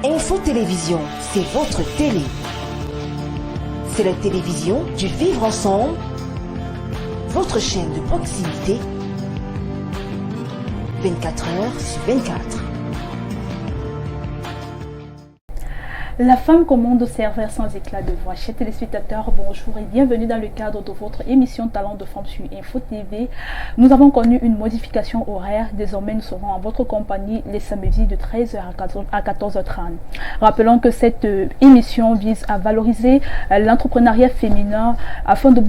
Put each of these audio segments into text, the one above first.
Info Télévision, c'est votre télé. C'est la télévision du vivre ensemble, votre chaîne de proximité, 24 heures sur 24. La femme commande au serveur sans éclat de voix. Chers téléspectateurs, bonjour et bienvenue dans le cadre de votre émission Talent de Femmes sur Info TV. Nous avons connu une modification horaire. Désormais, nous serons en votre compagnie les samedis de 13h à 14h30. Rappelons que cette émission vise à valoriser l'entrepreneuriat féminin afin de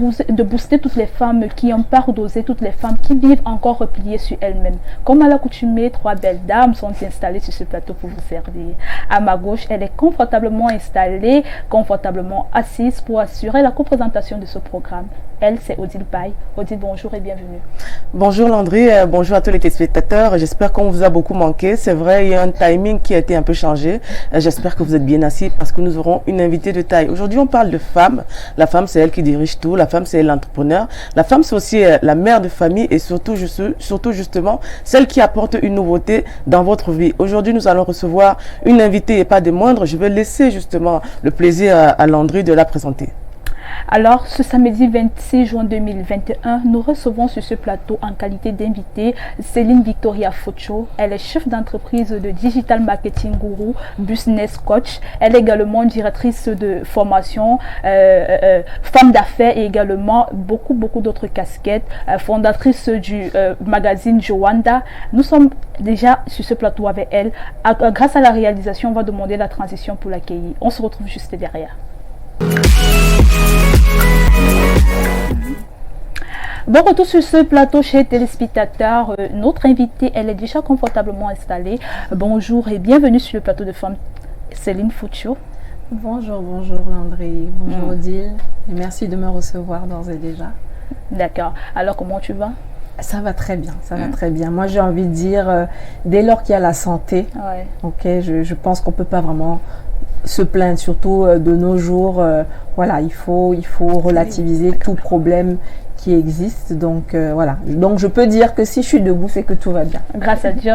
booster toutes les femmes qui ont peur d'oser, toutes les femmes qui vivent encore repliées sur elles-mêmes. Comme à l'accoutumée, trois belles dames sont installées sur ce plateau pour vous servir. À ma gauche, elle est confortablement installée, confortablement assise pour assurer la co-présentation de ce programme. Elle, c'est Odile Paye. Odile, bonjour et bienvenue. Bonjour Landry, bonjour à tous les téléspectateurs. J'espère qu'on vous a beaucoup manqué. C'est vrai, il y a un timing qui a été un peu changé. J'espère que vous êtes bien assis parce que nous aurons une invitée de taille. Aujourd'hui, on parle de femme. La femme, c'est elle qui dirige tout. La femme, c'est l'entrepreneur. La femme, c'est aussi la mère de famille et surtout justement, celle qui apporte une nouveauté dans votre vie. Aujourd'hui, nous allons recevoir une invitée et pas des moindres. Je vais laisser justement le plaisir à Landry de la présenter. Alors, ce samedi 26 juin 2021, nous recevons sur ce plateau en qualité d'invitée Céline Victoria Focho. Elle est chef d'entreprise de Digital Marketing Guru, Business Coach. Elle est également directrice de formation, femme d'affaires et également beaucoup d'autres casquettes. Fondatrice du magazine Joanda. Nous sommes déjà sur ce plateau avec elle. Grâce à la réalisation, on va demander la transition pour l'accueillir. On se retrouve juste derrière. Bon retour sur ce plateau chez téléspectateurs. Notre invitée, elle est déjà confortablement installée. Bonjour et bienvenue sur le plateau de femmes, Céline Focho. Bonjour Landry, bonjour Odile. Et merci de me recevoir d'ores et déjà. D'accord. Alors comment tu vas? Ça va très bien, ça va très bien. Moi j'ai envie de dire, dès lors qu'il y a la santé, je pense qu'on ne peut pas vraiment se plaindre, surtout de nos jours. Voilà, il faut relativiser tout problème qui existe. Donc voilà. Donc je peux dire que si je suis debout, c'est que tout va bien. Grâce à Dieu.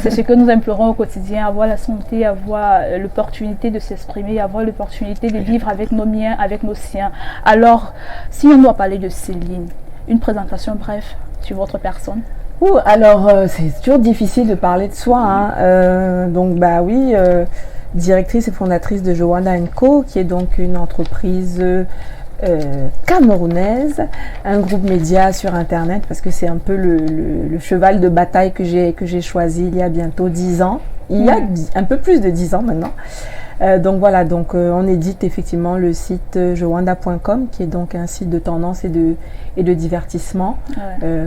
C'est ce que nous implorons au quotidien, avoir la santé, avoir l'opportunité de s'exprimer, avoir l'opportunité de vivre avec nos miens, avec nos siens. Alors, si on doit parler de Céline, une présentation bref sur votre personne. Alors c'est toujours difficile de parler de soi. Hein. Donc bah oui. Directrice et fondatrice de Joanda & Co, qui est donc une entreprise camerounaise, un groupe média sur Internet, parce que c'est un peu le cheval de bataille que j'ai choisi il y a bientôt 10 ans. Il y a un peu plus de 10 ans maintenant. Donc voilà, on édite effectivement le site joanda.com, qui est donc un site de tendance et de divertissement,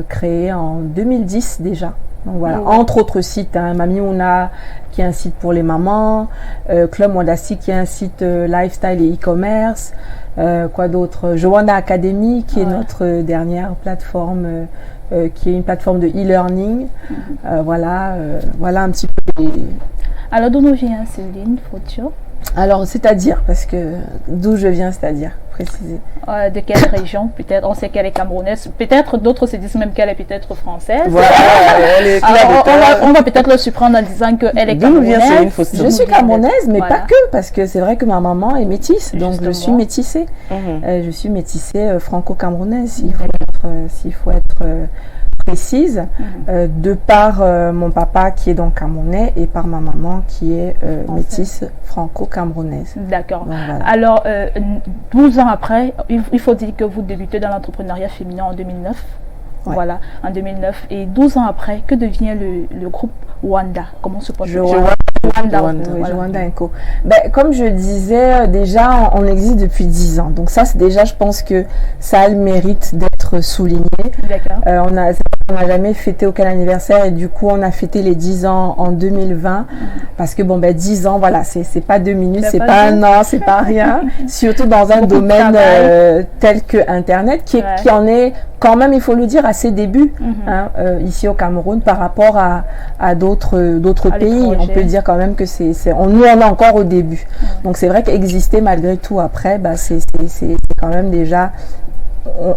créé en 2010 déjà. Donc voilà, entre autres sites, Mami Ouna qui est un site pour les mamans, Club Wadassi qui est un site lifestyle et e-commerce, quoi d'autre, Joanda Academy qui est notre dernière plateforme, qui est une plateforme de e-learning. Voilà un petit peu. Alors d'où nous vient Céline Focho? Alors c'est-à-dire, parce que d'où je viens, c'est-à-dire préciser. De quelle région? Peut-être, on sait qu'elle est camerounaise. Peut-être d'autres se disent même qu'elle est peut-être française. Voilà, on va peut-être le surprendre en disant qu'elle est camerounaise. Je suis camerounaise, mais pas que, parce que c'est vrai que ma maman est métisse, donc je suis métissée. Je suis métissée franco-camerounaise, s'il faut être précise, de par mon papa qui est donc camerounais et par ma maman qui est métisse franco-camerounaise. D'accord. Voilà. Alors, 12 ans après, il faut dire que vous débutez dans l'entrepreneuriat féminin en 2009. Ouais. Voilà, en 2009. Et 12 ans après, que devient le groupe Wanda? Comment se porte Joanda & Co. Comme je disais, déjà, on existe depuis 10 ans. Donc ça, c'est déjà, je pense que ça a le mérite d'être souligné. D'accord. On n'a jamais fêté aucun anniversaire et du coup, on a fêté les 10 ans en 2020. Parce que 10 ans, voilà, c'est pas 2 minutes, c'est pas un an, c'est pas rien. Surtout dans un domaine tel que Internet, qui en est quand même, il faut le dire, à ses débuts, ici au Cameroun, par rapport à d'autres pays. On peut dire quand même que nous, on est encore au début. Donc c'est vrai qu'exister malgré tout après, c'est quand même déjà,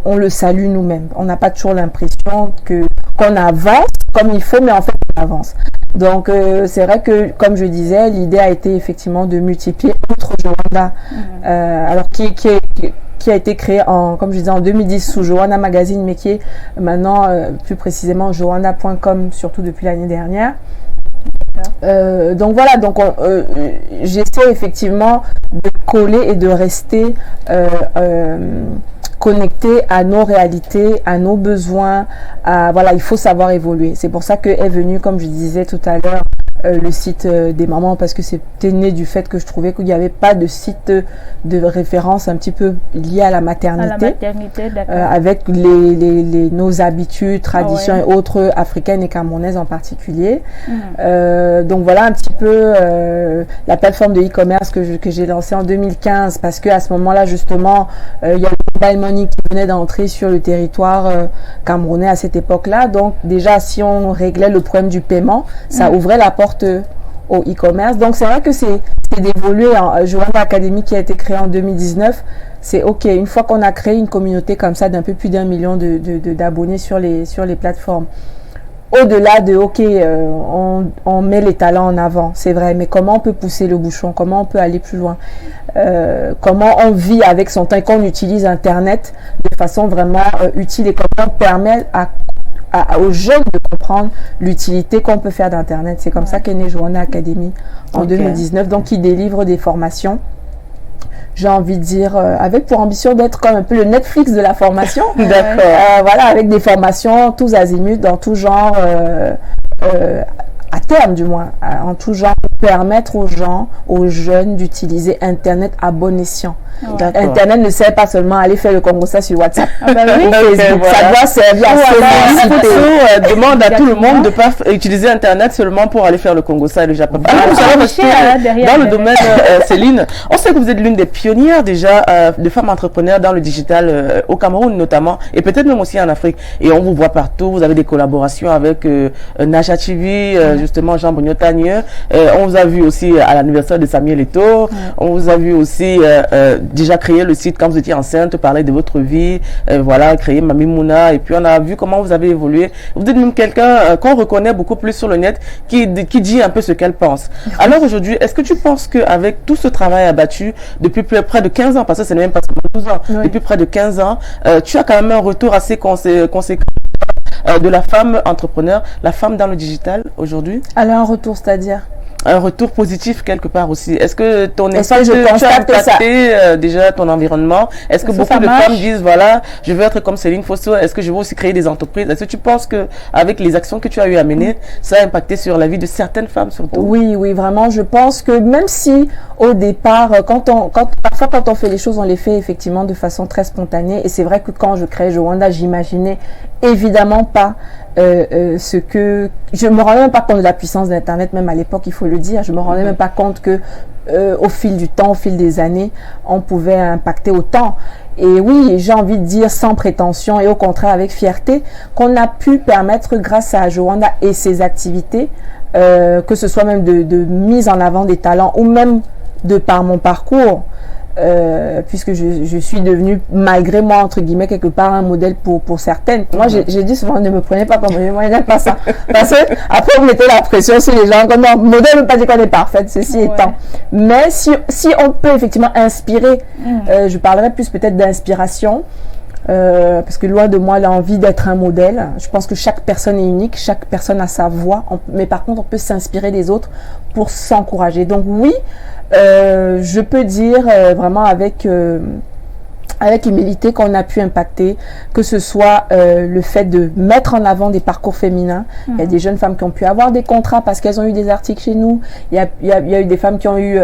on le salue nous-mêmes. On n'a pas toujours l'impression qu'on avance comme il faut, mais en fait on avance. Donc c'est vrai que, comme je disais, l'idée a été effectivement de multiplier outre Joanna, alors qui a été créé comme je disais, en 2010 sous Joanna Magazine, mais qui est maintenant plus précisément joanna.com, surtout depuis l'année dernière. Donc voilà, donc j'essaie effectivement de coller et de rester connecté à nos réalités, à nos besoins. Voilà, il faut savoir évoluer. C'est pour ça que est venu, comme je disais tout à l'heure, le site des mamans, parce que c'était né du fait que je trouvais qu'il n'y avait pas de site de référence un petit peu lié à la maternité, avec nos habitudes, traditions et autres africaines et camerounaises en particulier. Donc voilà un petit peu la plateforme de e-commerce que j'ai lancée en 2015, parce que à ce moment-là justement il y a le mobile money qui venait d'entrer sur le territoire camerounais à cette époque-là. Donc déjà, si on réglait le problème du paiement, ça ouvrait la porte au e-commerce. Donc c'est vrai que c'est d'évoluer. Joanna Academy qui a été créée en 2019, c'est ok, une fois qu'on a créé une communauté comme ça d'un peu plus d'1 million d'abonnés sur les plateformes, au-delà de ok, on met les talents en avant, c'est vrai, mais comment on peut pousser le bouchon, comment on peut aller plus loin, comment on vit avec son temps et qu'on utilise Internet de façon vraiment utile, et comment on permet aux jeunes de comprendre l'utilité qu'on peut faire d'Internet. C'est comme ça qu'est née Joanna Academy en 2019, donc qui délivre des formations, j'ai envie de dire, avec pour ambition d'être comme un peu le Netflix de la formation. D'accord. Voilà, avec des formations tous azimuts, dans tout genre, à terme du moins, en tout genre, pour permettre aux gens, aux jeunes d'utiliser Internet à bon escient. Internet ne sert pas seulement à aller faire le Congo-ça sur WhatsApp. Facebook, ça doit servir à ça. Demande à tout le monde de ne pas utiliser Internet seulement pour aller faire le Congo-ça et le Japon. Dans le domaine, Céline, on sait que vous êtes l'une des pionnières déjà de femmes entrepreneurs dans le digital au Cameroun notamment, et peut-être même aussi en Afrique. Et on vous voit partout, vous avez des collaborations avec Naja TV, justement Jean Bognotagne. On vous a vu aussi à l'anniversaire de Samuel Eto'o. On vous a vu aussi déjà créer le site quand vous étiez enceinte, parler de votre vie, voilà, créer Mami Mouna, et puis on a vu comment vous avez évolué. Vous êtes même quelqu'un qu'on reconnaît beaucoup plus sur le net, qui dit un peu ce qu'elle pense. Alors aujourd'hui, est-ce que tu penses qu'avec tout ce travail abattu depuis près de 15 ans, parce que ce n'est même pas seulement 12 ans, depuis près de 15 ans, tu as quand même un retour assez conséquent de la femme entrepreneur, la femme dans le digital aujourd'hui? Alors un retour, c'est-à-dire un retour positif quelque part aussi. Est-ce que ton espace, tu as impacté déjà ton environnement? Est-ce que beaucoup de femmes disent voilà, je veux être comme Céline Fosso, est-ce que je veux aussi créer des entreprises? Est-ce que tu penses que avec les actions que tu as eu à mener, ça a impacté sur la vie de certaines femmes surtout? Oui, vraiment. Je pense que même si au départ, parfois quand on fait les choses, on les fait effectivement de façon très spontanée. Et c'est vrai que quand je crée Joanna, j'imaginais évidemment pas ce que je me rendais même pas compte de la puissance d'Internet, même à l'époque, il faut le dire. Je me rendais même pas compte que au fil du temps, au fil des années, on pouvait impacter autant. Et oui, j'ai envie de dire sans prétention et au contraire avec fierté qu'on a pu permettre grâce à Joanna et ses activités, que ce soit même de mise en avant des talents ou même de par mon parcours, puisque je suis devenue, malgré moi, entre guillemets, quelque part, un modèle pour certaines. Moi, j'ai dit souvent, ne me prenez pas comme modèle, moi, pas ça. Parce que, après, vous mettez la pression sur les gens, comme non, modèle ne veut pas dire qu'on est parfaite, ceci étant. Mais si on peut effectivement inspirer, je parlerai plus peut-être d'inspiration, parce que loin de moi l'envie d'être un modèle. Je pense que chaque personne est unique, chaque personne a sa voix, mais par contre, on peut s'inspirer des autres pour s'encourager. Donc oui, je peux dire vraiment avec humilité qu'on a pu impacter, que ce soit le fait de mettre en avant des parcours féminins. Il y a des jeunes femmes qui ont pu avoir des contrats parce qu'elles ont eu des articles chez nous. Il y a eu des femmes qui ont eu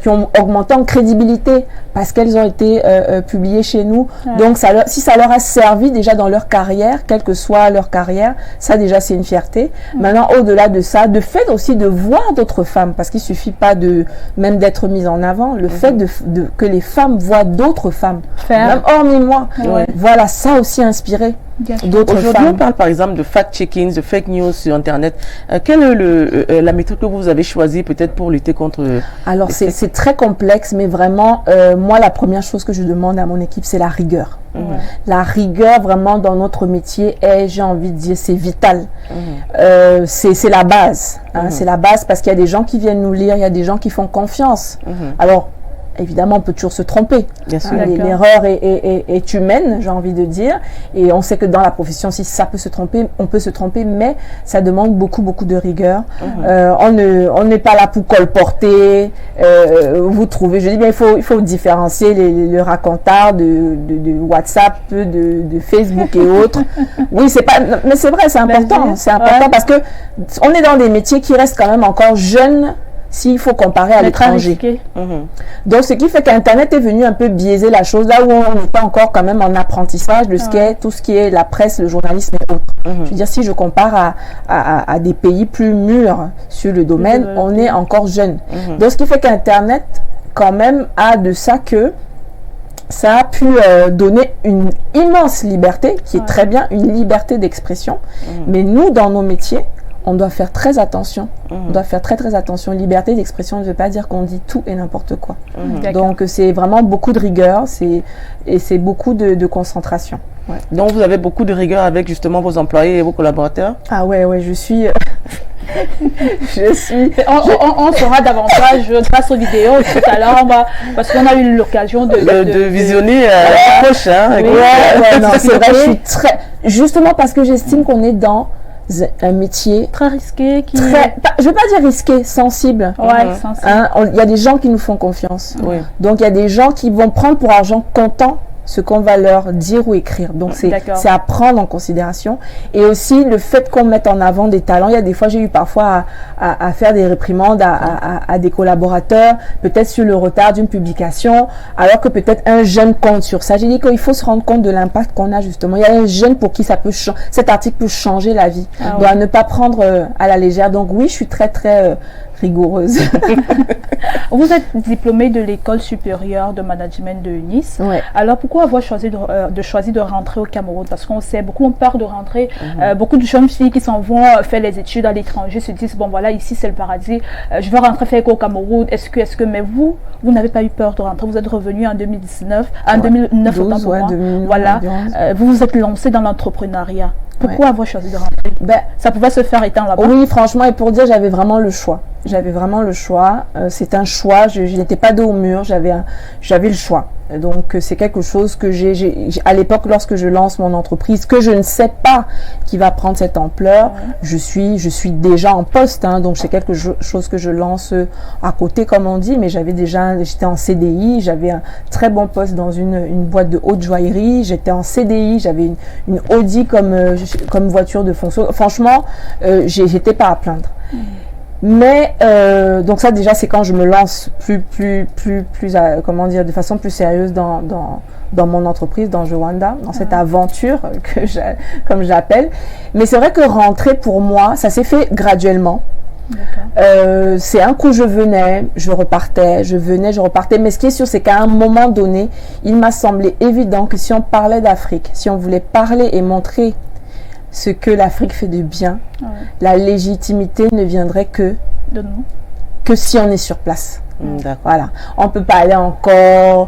qui ont augmenté en crédibilité parce qu'elles ont été publiées chez nous. Donc si ça leur a servi déjà dans leur carrière, quelle que soit leur carrière, ça déjà c'est une fierté. Maintenant, au-delà de ça, de fait aussi de voir d'autres femmes, parce qu'il suffit pas même d'être mise en avant, le fait que les femmes vois d'autres femmes, Faire. même hormis moi. Ouais. Voilà, ça aussi inspiré Bien sûr. d'autres Aujourd'hui, on femmes. parle par exemple de fact-checking, de fake news sur Internet. Quelle est la méthode que vous avez choisie peut-être pour lutter contre... Alors, c'est très complexe, mais vraiment, moi, la première chose que je demande à mon équipe, c'est la rigueur. Ouais. La rigueur, vraiment, dans notre métier, est, j'ai envie de dire, c'est vital. C'est la base. Hein, c'est la base parce qu'il y a des gens qui viennent nous lire, il y a des gens qui font confiance. Alors, évidemment, on peut toujours se tromper. Bien sûr. D'accord. L'erreur est humaine, j'ai envie de dire. Et on sait que dans la profession, si ça peut se tromper, on peut se tromper, mais ça demande beaucoup, beaucoup de rigueur. On n'est pas là pour colporter. Vous trouvez, je dis bien, il faut différencier le racontard de WhatsApp, de Facebook et autres. Oui, c'est pas, mais c'est vrai, c'est important. C'est important parce que on est dans des métiers qui restent quand même encore jeunes. S'il faut comparer à l'étranger. Donc, ce qui fait qu'Internet est venu un peu biaiser la chose, là où on n'est pas encore quand même en apprentissage de ce qui est, tout ce qui est la presse, le journalisme et autres. Je veux dire, si je compare à des pays plus mûrs sur le domaine, on est encore jeune. Donc, ce qui fait qu'Internet, quand même, a de ça que ça a pu donner une immense liberté, qui est très bien, une liberté d'expression. Mais nous, dans nos métiers, on doit faire très attention. On doit faire très très attention. Liberté d'expression ne veut pas dire qu'on dit tout et n'importe quoi. Donc c'est vraiment beaucoup de rigueur, et c'est beaucoup de concentration. Ouais. Donc vous avez beaucoup de rigueur avec justement vos employés et vos collaborateurs? Ah ouais, je suis... On saura davantage grâce aux vidéos tout à l'heure, parce qu'on a eu l'occasion de visionner la prochaine. Non, c'est vrai, je suis très... Justement parce que j'estime qu'on est dans un métier très risqué, je veux pas dire risqué, sensible. Sensible. Hein, il y a des gens qui nous font confiance. Donc il y a des gens qui vont prendre pour argent comptant ce qu'on va leur dire ou écrire. Donc c'est à prendre en considération. Et aussi le fait qu'on mette en avant des talents. Il y a des fois, j'ai eu parfois à faire des réprimandes à des collaborateurs, peut-être sur le retard d'une publication, alors que peut-être un jeune compte sur ça. J'ai dit qu'il faut se rendre compte de l'impact qu'on a justement. Il y a un jeune pour qui ça peut cet article peut changer la vie. Donc à ne pas prendre à la légère. Donc oui, je suis très très rigoureuse. Vous êtes diplômée de l'école supérieure de management de Nice. Alors pourquoi avoir choisi de rentrer au Cameroun? Parce qu'on sait, beaucoup ont peur de rentrer. Beaucoup de jeunes filles qui s'en vont faire les études à l'étranger se disent, bon voilà, ici c'est le paradis, je veux rentrer faire au Cameroun. Mais vous n'avez pas eu peur de rentrer. Vous êtes revenu en 2019, en 2009, autant pour moi. Voilà. Vous vous êtes lancé dans l'entrepreneuriat. Pourquoi avoir choisi de rentrer? Ça pouvait se faire étant là-bas. Oui, franchement, et pour dire, j'avais vraiment le choix. C'est un choix. Je n'étais pas dos au mur. J'avais le choix. Donc, c'est quelque chose que à l'époque, lorsque je lance mon entreprise, que je ne sais pas qui va prendre cette ampleur, je suis déjà en poste. Hein, donc, c'est quelque chose que je lance à côté, comme on dit. Mais j'étais en CDI. J'avais un très bon poste dans une boîte de haute joaillerie. J'étais en CDI. J'avais une Audi comme voiture de fonction. Franchement, j'étais pas à plaindre. Mais donc ça déjà c'est quand je me lance plus comment dire, de façon plus sérieuse dans mon entreprise, dans Jowanda, dans cette aventure comme j'appelle. Mais c'est vrai que rentrer pour moi, ça s'est fait graduellement. C'est un coup je venais, je repartais. Mais ce qui est sûr, c'est qu'à un moment donné, il m'a semblé évident que si on parlait d'Afrique, si on voulait parler et montrer ce que l'Afrique fait de bien, la légitimité ne viendrait que si on est sur place. Voilà. On ne peut pas aller encore,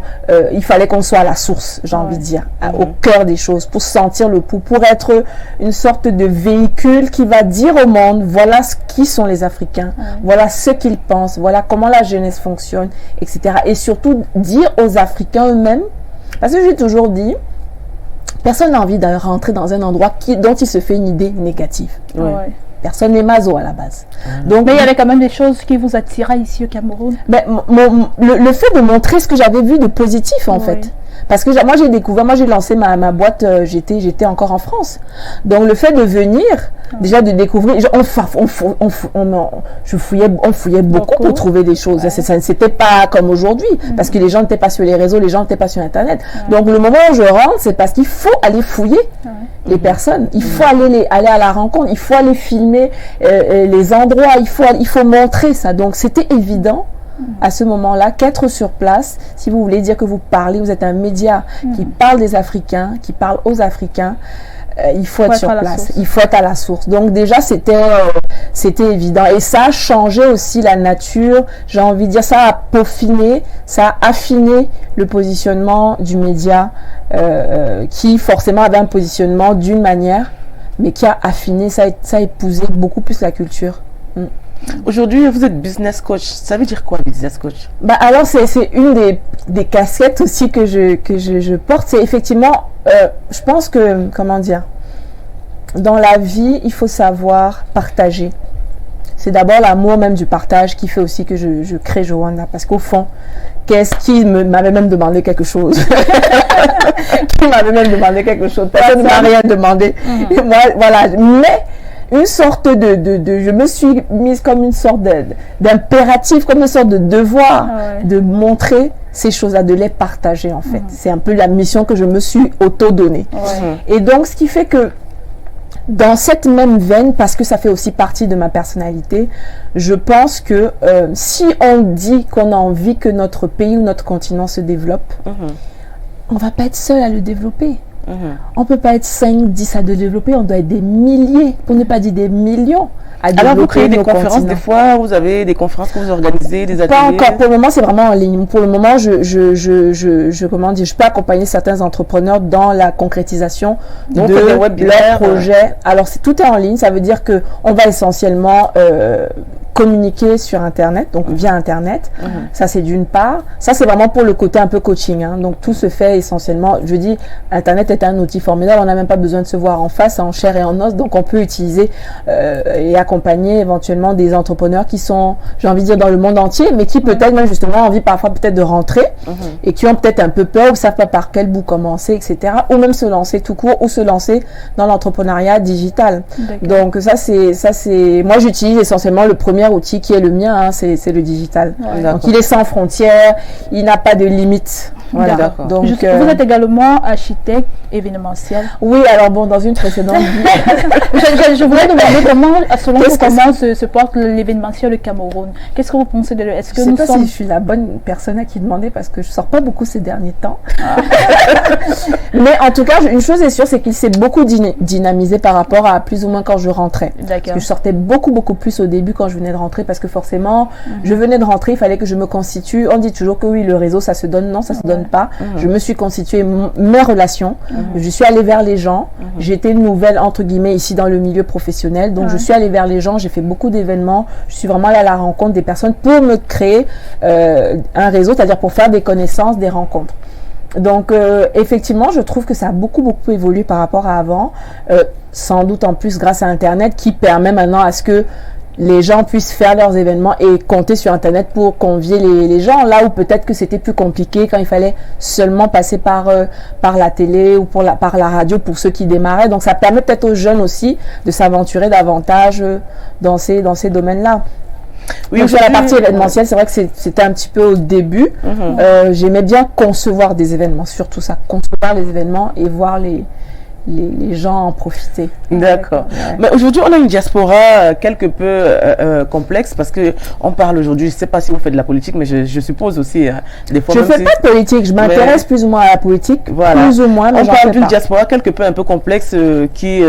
il fallait qu'on soit à la source, j'ai envie de dire, au cœur des choses, pour sentir le pouls, pour être une sorte de véhicule qui va dire au monde, voilà qui sont les Africains, voilà ce qu'ils pensent, voilà comment la jeunesse fonctionne, etc. Et surtout dire aux Africains eux-mêmes, parce que j'ai toujours dit, personne n'a envie de rentrer dans un endroit dont il se fait une idée négative. Personne n'est maso à la base. Donc, mais il y avait quand même des choses qui vous attiraient ici au Cameroun. Le fait de montrer ce que j'avais vu de positif en fait. Parce que moi j'ai lancé ma boîte, j'étais encore en France. Donc le fait de venir, déjà de découvrir, on fouillait beaucoup pour trouver des choses. C'était pas comme aujourd'hui, parce que les gens n'étaient pas sur les réseaux, les gens n'étaient pas sur Internet. Donc le moment où je rentre, c'est parce qu'il faut aller fouiller les personnes. Il faut aller à la rencontre, il faut aller filmer les endroits, il faut montrer ça. Donc c'était évident à ce moment-là qu'être sur place. Si vous voulez dire que vous parlez, vous êtes un média qui parle des Africains, qui parle aux Africains, il faut être sur place, il faut être à la source. Donc déjà, c'était évident. Et ça a changé aussi la nature, j'ai envie de dire, ça a peaufiné, ça a affiné le positionnement du média qui forcément avait un positionnement d'une manière, mais qui a affiné, ça a épousé beaucoup plus la culture. Aujourd'hui, vous êtes business coach. Ça veut dire quoi, business coach? Alors, c'est une des casquettes aussi que je porte. C'est effectivement, je pense que, comment dire, dans la vie, il faut savoir partager. C'est d'abord l'amour même du partage qui fait aussi que je crée Joanna. Parce qu'au fond, qu'est-ce qui m'avait même demandé quelque chose? Qui m'avait même demandé quelque chose? Personne ne m'a rien demandé. Et moi, voilà. Mais une sorte je me suis mise comme une sorte d'impératif, comme une sorte de devoir de montrer ces choses-là, de les partager en fait. C'est un peu la mission que je me suis auto-donnée. Et donc, ce qui fait que dans cette même veine, parce que ça fait aussi partie de ma personnalité, je pense que si on dit qu'on a envie que notre pays ou notre continent se développe, on ne va pas être seul à le développer. On ne peut pas être 5, 10 à le développer, on doit être des milliers, pour ne pas dire des millions. Alors vous créez des conférences des fois, vous avez des conférences que vous organisez, des ateliers? Pas encore, pour le moment c'est vraiment en ligne. Pour le moment je peux accompagner certains entrepreneurs dans la concrétisation de leur projet. Alors tout est en ligne, ça veut dire que on va essentiellement communiquer sur Internet, donc via Internet. Ça, c'est d'une part. Ça, c'est vraiment pour le côté un peu coaching. Donc, tout se fait essentiellement. Je dis, Internet est un outil formidable. On n'a même pas besoin de se voir en face, en chair et en os. Donc, on peut utiliser et accompagner éventuellement des entrepreneurs qui sont, j'ai envie de dire, dans le monde entier, mais qui peut-être même justement ont envie parfois peut-être de rentrer et qui ont peut-être un peu peur ou ne savent pas par quel bout commencer, etc. Ou même se lancer tout court ou se lancer dans l'entrepreneuriat digital. Donc, ça, c'est, moi, j'utilise essentiellement le premier outil qui est le mien, c'est le digital. Donc il est sans frontières, il n'a pas de limite. Voilà. Donc, vous êtes également architecte événementiel. Oui, alors bon, dans une précédente vie. je voudrais demander comment se porte l'événementiel au Cameroun. Qu'est-ce que vous pensez de est-ce que je ne sais pas si je suis la bonne personne à qui demander parce que je ne sors pas beaucoup ces derniers temps. Mais en tout cas, une chose est sûre, c'est qu'il s'est beaucoup dynamisé par rapport à plus ou moins quand je rentrais. Parce que je sortais beaucoup plus au début quand je venais de rentrer parce que forcément, je venais de rentrer, il fallait que je me constitue. On dit toujours que oui, le réseau, ça se donne. Non, ça se donne pas. Je me suis constitué mes relations. Je suis allée vers les gens. J'étais nouvelle, entre guillemets, ici dans le milieu professionnel. Donc, je suis allée vers les gens. J'ai fait beaucoup d'événements. Je suis vraiment allée à la rencontre des personnes pour me créer un réseau, c'est-à-dire pour faire des connaissances, des rencontres. Donc, effectivement, je trouve que ça a beaucoup évolué par rapport à avant. Sans doute en plus grâce à Internet qui permet maintenant à ce que les gens puissent faire leurs événements et compter sur Internet pour convier les gens, là où peut-être que c'était plus compliqué quand il fallait seulement passer par la télé ou par la radio pour ceux qui démarraient. Donc ça permet peut-être aux jeunes aussi de s'aventurer davantage dans ces domaines-là. Oui, donc sur la partie événementielle, c'est vrai que c'était un petit peu au début. J'aimais bien concevoir des événements, surtout ça, concevoir les événements et voir les gens en profiter. D'accord. Mais aujourd'hui, on a une diaspora quelque peu complexe parce que on parle aujourd'hui, je ne sais pas si vous faites de la politique, mais je suppose aussi des fois. Je ne fais pas de politique, je m'intéresse plus ou moins à la politique, plus ou moins. Mais on parle d'une diaspora quelque peu un peu complexe qui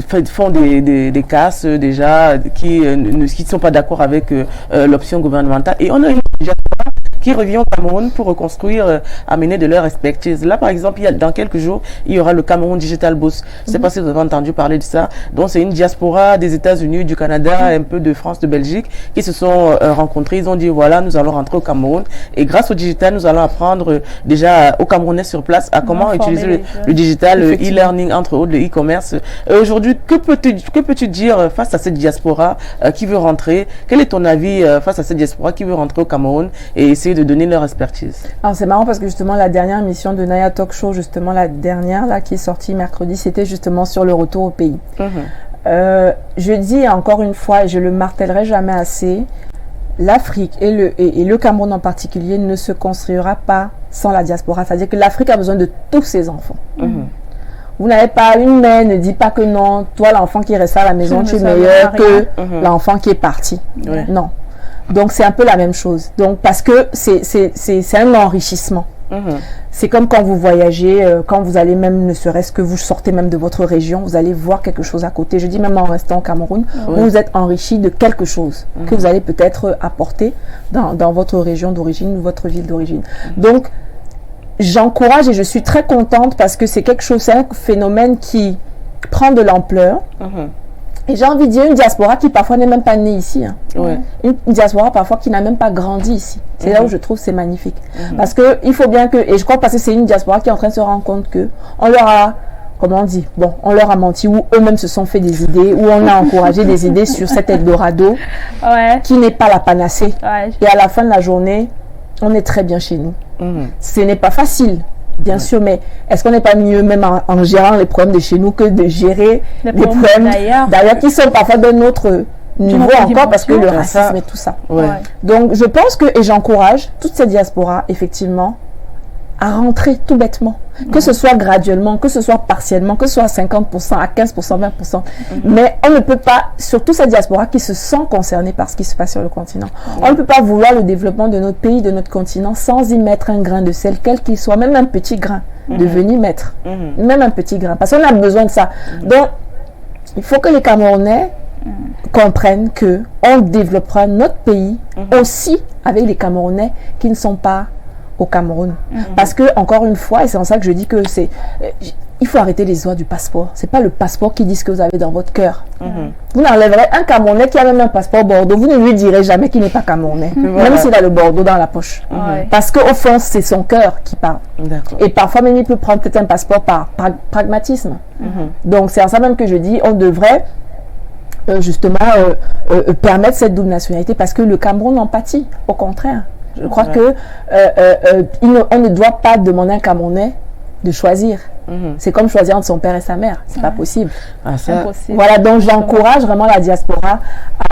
font des casses déjà, qui ne sont pas d'accord avec l'option gouvernementale. Et on a une diaspora qui revient au Cameroun pour reconstruire, amener de leur expertise. Là, par exemple, dans quelques jours, il y aura le Cameroun Digital Boss. Je ne sais pas si vous avez entendu parler de ça. Donc, c'est une diaspora des États-Unis, du Canada, un peu de France, de Belgique, qui se sont rencontrés. Ils ont dit, voilà, nous allons rentrer au Cameroun. Et grâce au digital, nous allons apprendre déjà aux Camerounais sur place à comment utiliser le digital, le e-learning, entre autres, le e-commerce. Aujourd'hui, que peux-tu dire face à cette diaspora qui veut rentrer? Quel est ton avis face à cette diaspora qui veut rentrer au Cameroun et essayer de donner leur expertise? Alors c'est marrant parce que justement la dernière émission de Naya Talk Show, justement la dernière là qui est sortie mercredi, c'était justement sur le retour au pays. Je dis encore une fois et je le martèlerai jamais assez, l'Afrique et le Cameroun en particulier ne se construira pas sans la diaspora. C'est-à-dire que l'Afrique a besoin de tous ses enfants. Vous n'avez pas une mère, ne dit pas que non, toi l'enfant qui reste à la maison, tu es meilleur que l'enfant qui est parti. Non. Donc, c'est un peu la même chose. Donc, parce que c'est un enrichissement. C'est comme quand vous voyagez, quand vous allez même, ne serait-ce que vous sortez même de votre région, vous allez voir quelque chose à côté. Je dis même en restant au Cameroun, vous êtes enrichi de quelque chose que vous allez peut-être apporter dans votre région d'origine ou votre ville d'origine. Donc, j'encourage et je suis très contente parce que c'est quelque chose, c'est un phénomène qui prend de l'ampleur. Et j'ai envie de dire une diaspora qui parfois n'est même pas née ici. Hein. Une diaspora parfois qui n'a même pas grandi ici. C'est là où je trouve c'est magnifique. Parce que il faut bien que, et je crois parce que c'est une diaspora qui est en train de se rendre compte que on leur a, comment on dit, bon, on leur a menti ou eux-mêmes se sont fait des idées, ou on a encouragé des idées sur cet Eldorado qui n'est pas la panacée. Et à la fin de la journée, on est très bien chez nous. Ce n'est pas facile. Bien sûr, mais est-ce qu'on n'est pas mieux même en gérant les problèmes de chez nous que de gérer les problèmes d'ailleurs qui sont parfois d'un autre niveau encore parce que le racisme et tout ça. Donc je pense que, et j'encourage toute cette diaspora effectivement à rentrer tout bêtement, que ce soit graduellement, que ce soit partiellement, que ce soit à 50%, à 15%, 20%. Mais on ne peut pas, surtout cette diaspora qui se sent concernée par ce qui se passe sur le continent, on ne peut pas vouloir le développement de notre pays, de notre continent, sans y mettre un grain de sel, quel qu'il soit, même un petit grain, de venir mettre. Même un petit grain, parce qu'on a besoin de ça. Donc, il faut que les Camerounais comprennent que on développera notre pays aussi avec les Camerounais qui ne sont pas au Cameroun. Parce que, encore une fois, et c'est en ça que je dis que c'est... il faut arrêter les histoires du passeport. C'est pas le passeport qui dit ce que vous avez dans votre cœur. Vous n'enlèverez un Camerounais qui a même un passeport Bordeaux, vous ne lui direz jamais qu'il n'est pas Camerounais. Même s'il a le Bordeaux dans la poche. Parce qu'au fond, c'est son cœur qui parle. Et parfois, même il peut prendre peut-être un passeport par pragmatisme. Donc, c'est en ça même que je dis, on devrait justement permettre cette double nationalité parce que le Cameroun en pâtit. Au contraire. Je crois que on ne doit pas demander à un Camerounais de choisir. C'est comme choisir entre son père et sa mère. C'est pas possible. Voilà, donc j'encourage vraiment la diaspora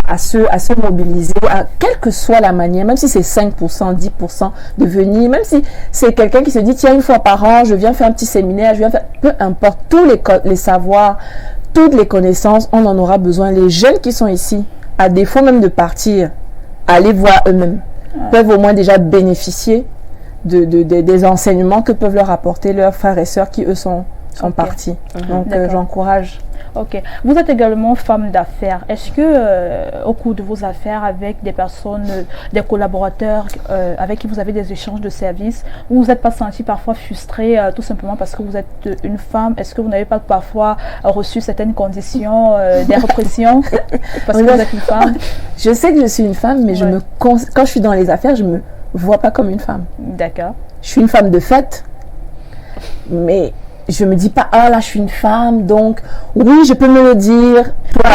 à se mobiliser, quelle que soit la manière, même si c'est 5%, 10%, de venir, même si c'est quelqu'un qui se dit, tiens, une fois par an, je viens faire un petit séminaire, je viens faire, peu importe, tous les savoirs, toutes les connaissances, on en aura besoin. Les jeunes qui sont ici, à défaut même de partir, aller voir eux-mêmes, peuvent au moins déjà bénéficier des enseignements que peuvent leur apporter leurs frères et sœurs qui, eux, sont partis. Donc, j'encourage. Ok. Vous êtes également femme d'affaires. Est-ce que, au cours de vos affaires avec des personnes, des collaborateurs avec qui vous avez des échanges de services, vous n'êtes pas senti parfois frustrée tout simplement parce que vous êtes une femme? Est-ce que vous n'avez pas parfois reçu certaines conditions, des répressions parce que vous êtes une femme? Je sais que je suis une femme, mais quand je suis dans les affaires, je me vois pas comme une femme. D'accord. Je suis une femme de fait, mais je me dis pas, ah là, je suis une femme, donc oui, je peux me le dire pour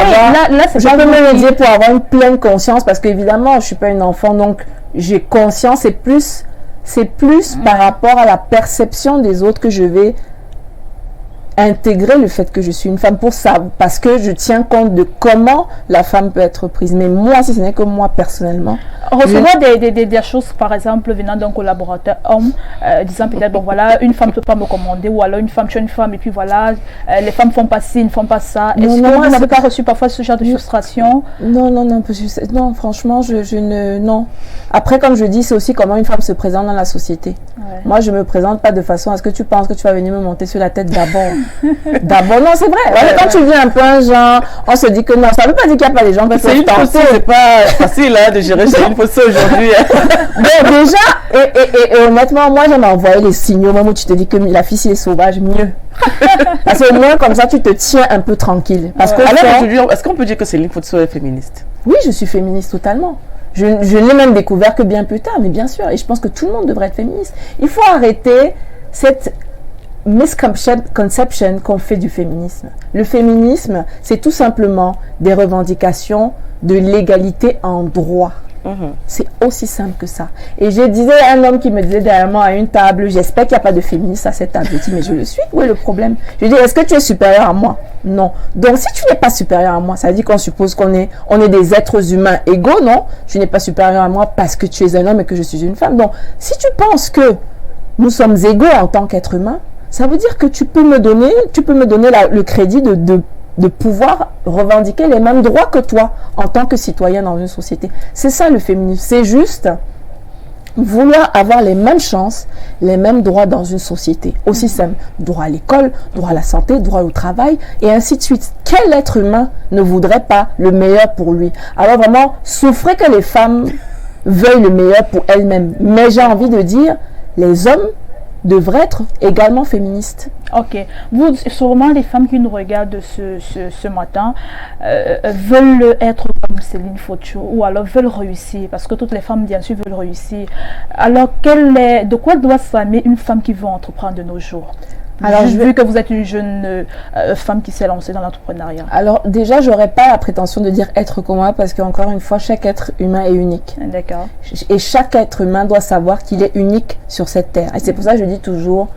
avoir une pleine conscience, parce qu'évidemment, je suis pas une enfant, donc j'ai conscience, c'est plus par rapport à la perception des autres que je vais intégrer le fait que je suis une femme pour ça, parce que je tiens compte de comment la femme peut être prise. Mais moi, si ce n'est que moi personnellement, recevoir des choses, par exemple, venant d'un collaborateur homme, disant peut-être, bon voilà, une femme ne peut pas me commander, ou alors une femme, tu es une femme, et puis voilà, les femmes font pas ci, ne font pas ça. Est-ce que vous n'avez pas reçu parfois ce genre de frustration? Non, franchement, non. Après, comme je dis, c'est aussi comment une femme se présente dans la société. Moi, je me présente pas de façon à ce que tu penses que tu vas venir me monter sur la tête d'abord. D'abord, non, c'est vrai. Quand tu viens un peu un genre, on se dit que non, ça ne veut pas dire qu'il n'y a pas les gens qui c'est une photo, c'est pas facile de gérer chez une photo aujourd'hui. Donc déjà, et honnêtement, moi j'aime envoyer les signaux, même où tu te dis que la fille si elle est sauvage, mieux. Parce que au moins comme ça tu te tiens un peu tranquille. Parce que alors aujourd'hui, est-ce qu'on peut dire que Céline Footso est féministe? Oui, je suis féministe totalement. Je l'ai même découvert que bien plus tard, mais bien sûr. Et je pense que tout le monde devrait être féministe. Il faut arrêter cette misconception qu'on fait du féminisme. Le féminisme, c'est tout simplement des revendications de l'égalité en droit. C'est aussi simple que ça. Et je disais à un homme qui me disait derrière moi à une table, j'espère qu'il n'y a pas de féministe à cette table. Je dis, mais je le suis. Où est le problème? Je dis, est-ce que tu es supérieur à moi? Non. Donc, si tu n'es pas supérieur à moi, ça veut dire qu'on suppose qu'on est des êtres humains égaux, non? Tu n'es pas supérieur à moi parce que tu es un homme et que je suis une femme. Donc, si tu penses que nous sommes égaux en tant qu'êtres humains, ça veut dire que tu peux me donner le crédit de de pouvoir revendiquer les mêmes droits que toi en tant que citoyen dans une société. C'est ça le féminisme, c'est juste vouloir avoir les mêmes chances, les mêmes droits dans une société. Aussi simple, droit à l'école, droit à la santé, droit au travail, et ainsi de suite. Quel être humain ne voudrait pas le meilleur pour lui? Alors vraiment, souffrez que les femmes veuillent le meilleur pour elles-mêmes. Mais j'ai envie de dire, les hommes devraient être également féministes. Ok. Vous, sûrement les femmes qui nous regardent ce matin veulent être comme Céline Faucheux ou alors veulent réussir, parce que toutes les femmes bien sûr veulent réussir. Alors de quoi doit s'armer une femme qui veut entreprendre de nos jours? Alors, vu que vous êtes une jeune femme qui s'est lancée dans l'entrepreneuriat. Alors déjà, j'aurais pas la prétention de dire être comme moi, parce qu'encore une fois, chaque être humain est unique. D'accord. Et chaque être humain doit savoir qu'il est unique sur cette terre. Et c'est pour ça que je dis toujours,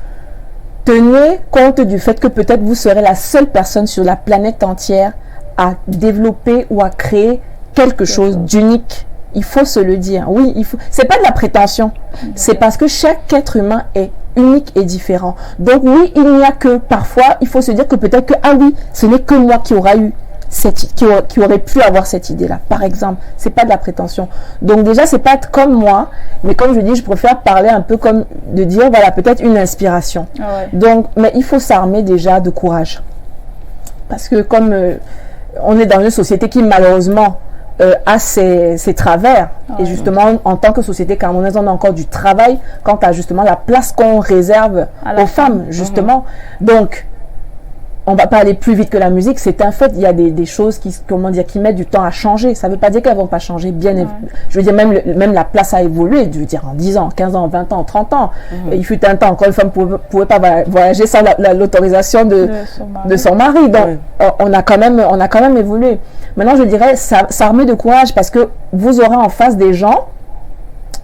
tenez compte du fait que peut-être vous serez la seule personne sur la planète entière à développer ou à créer quelque chose d'unique. Il faut se le dire. Oui, il faut. C'est pas de la prétention. C'est parce que chaque être humain est unique et différent. Donc oui, il n'y a que parfois, il faut se dire que peut-être que ah oui, ce n'est que moi qui aura eu qui aurait pu avoir cette idée-là. Par exemple, c'est pas de la prétention. Donc déjà, c'est pas être comme moi, mais comme je dis, je préfère parler un peu comme de dire voilà peut-être une inspiration. Ah ouais. Donc, mais il faut s'armer déjà de courage, parce que comme on est dans une société qui malheureusement a ses travers. Et justement, en tant que société camerounaise, on a encore du travail quant à justement la place qu'on réserve aux femmes, justement. Donc, on va pas aller plus vite que la musique, c'est un fait. Il y a des choses qui mettent du temps à changer. Ça ne veut pas dire qu'elles vont pas changer. Je veux dire, même la place a évolué. Je veux dire, en 10 ans, 15 ans, 20 ans, 30 ans. Il fut un temps, encore une femme ne pouvait pas voyager sans l'autorisation de son mari. Donc, on a quand même évolué. Maintenant, je dirais, s'armer de courage, parce que vous aurez en face des gens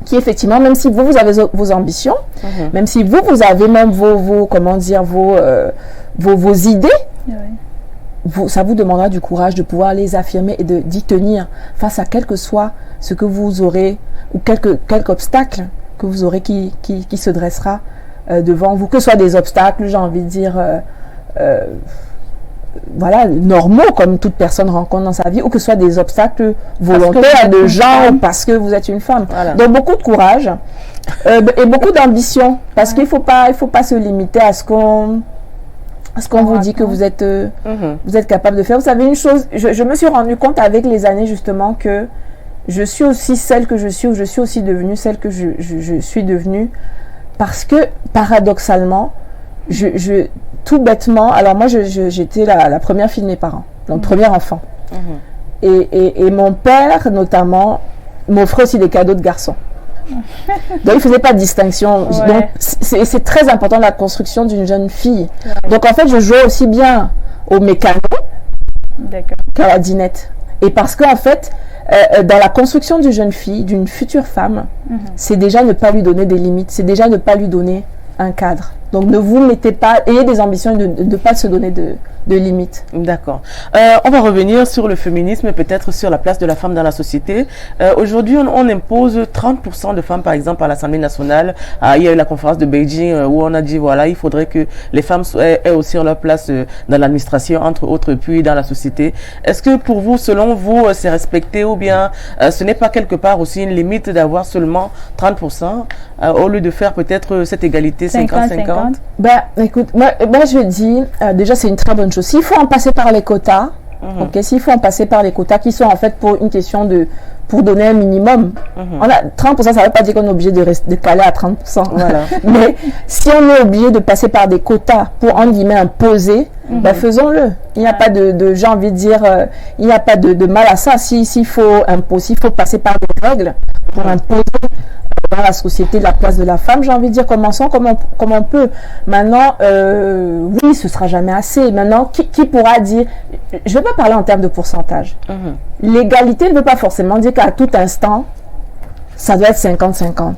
qui, effectivement, même si vous avez vos ambitions, même si vous avez même vos idées, ça vous demandera du courage de pouvoir les affirmer et d'y tenir face à quel que soit ce que vous aurez, ou quelque obstacle que vous aurez qui se dressera devant vous, que ce soit des obstacles, j'ai envie de dire, voilà, normaux, comme toute personne rencontre dans sa vie, ou que ce soit des obstacles volontaires de genre, parce que vous êtes une femme. Voilà. Donc beaucoup de courage et beaucoup d'ambition, parce qu'il faut pas se limiter à ce qu'on vous dit que vous êtes capable de faire. Vous savez une chose, je me suis rendu compte avec les années justement que je suis aussi celle que je suis, ou je suis aussi devenue celle que je suis devenue, parce que paradoxalement, tout bêtement, alors moi j'étais la première fille de mes parents, donc premier enfant. Et mon père notamment m'offrait aussi des cadeaux de garçons. Donc il faisait pas de distinction. Donc c'est très important la construction d'une jeune fille. Donc en fait je jouais aussi bien au mécano qu'à la dinette. Et parce qu'en fait dans la construction d'une jeune fille, d'une future femme, c'est déjà ne pas lui donner des limites, c'est déjà ne pas lui donner un cadre. Donc ne vous mettez pas, ayez des ambitions et de ne pas se donner de limites. D'accord. On va revenir sur le féminisme, peut-être sur la place de la femme dans la société. Aujourd'hui, on impose 30% de femmes, par exemple, à l'Assemblée nationale. Il y a eu la conférence de Beijing où on a dit, voilà, il faudrait que les femmes aient aussi leur place dans l'administration, entre autres, puis dans la société. Est-ce que pour vous, selon vous, c'est respecté, ou bien ce n'est pas quelque part aussi une limite d'avoir seulement 30% au lieu de faire peut-être cette égalité 50-50? Ben, écoute, moi je dis, déjà c'est une très bonne chose. S'il faut en passer par les quotas, s'il faut en passer par les quotas qui sont en fait pour une question pour donner un minimum. On a 30%, ça ne veut pas dire qu'on est obligé de caler à 30%. Voilà. Mais si on est obligé de passer par des quotas pour, en guillemets, imposer, ben faisons-le. Il n'y a pas j'ai envie de dire, il n'y a pas de mal à ça. S'il faut passer par des règles pour imposer dans la société la place de la femme, j'ai envie de dire, commençons comme on peut. Maintenant, oui, ce sera jamais assez. Maintenant, qui pourra dire, je ne vais pas parler en termes de pourcentage. L'égalité ne veut pas forcément dire qu'à tout instant, ça doit être 50-50.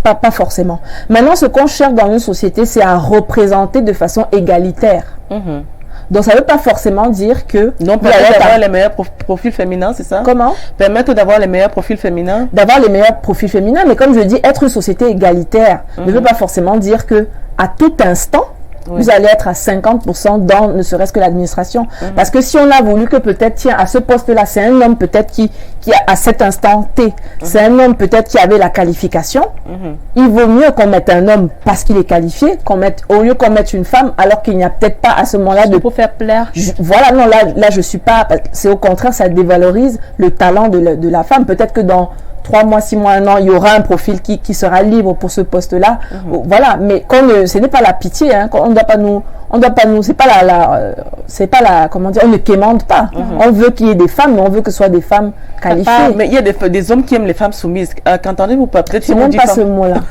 Pas forcément. Maintenant, ce qu'on cherche dans une société, c'est à représenter de façon égalitaire. Donc, ça ne veut pas forcément dire que... Donc, permettre d'avoir les meilleurs profils féminins, c'est ça? Comment? Permettre d'avoir les meilleurs profils féminins? D'avoir les meilleurs profils féminins, mais comme je dis, être une société égalitaire ne veut pas forcément dire que à tout instant, Vous allez être à 50% dans ne serait-ce que l'administration. Parce que si on a voulu que peut-être, tiens, à ce poste-là, c'est un homme peut-être qui à cet instant T, c'est un homme peut-être qui avait la qualification, il vaut mieux qu'on mette un homme parce qu'il est qualifié, au lieu qu'on mette une femme alors qu'il n'y a peut-être pas à ce moment-là de... Pour faire plaire. Voilà, non, là je suis pas... C'est au contraire, ça dévalorise le talent de la femme. Peut-être que dans 3 mois, 6 mois, 1 an, il y aura un profil qui sera libre pour ce poste-là. Voilà, mais ce n'est pas la pitié, hein, on ne doit pas nous, c'est pas la, comment dire, on ne quémande pas. On veut qu'il y ait des femmes, mais on veut que ce soit des femmes qualifiées. Mais il y a des hommes qui aiment les femmes soumises. Qu'entendez-vous pas? Peut-être je n'aime pas ce mot-là.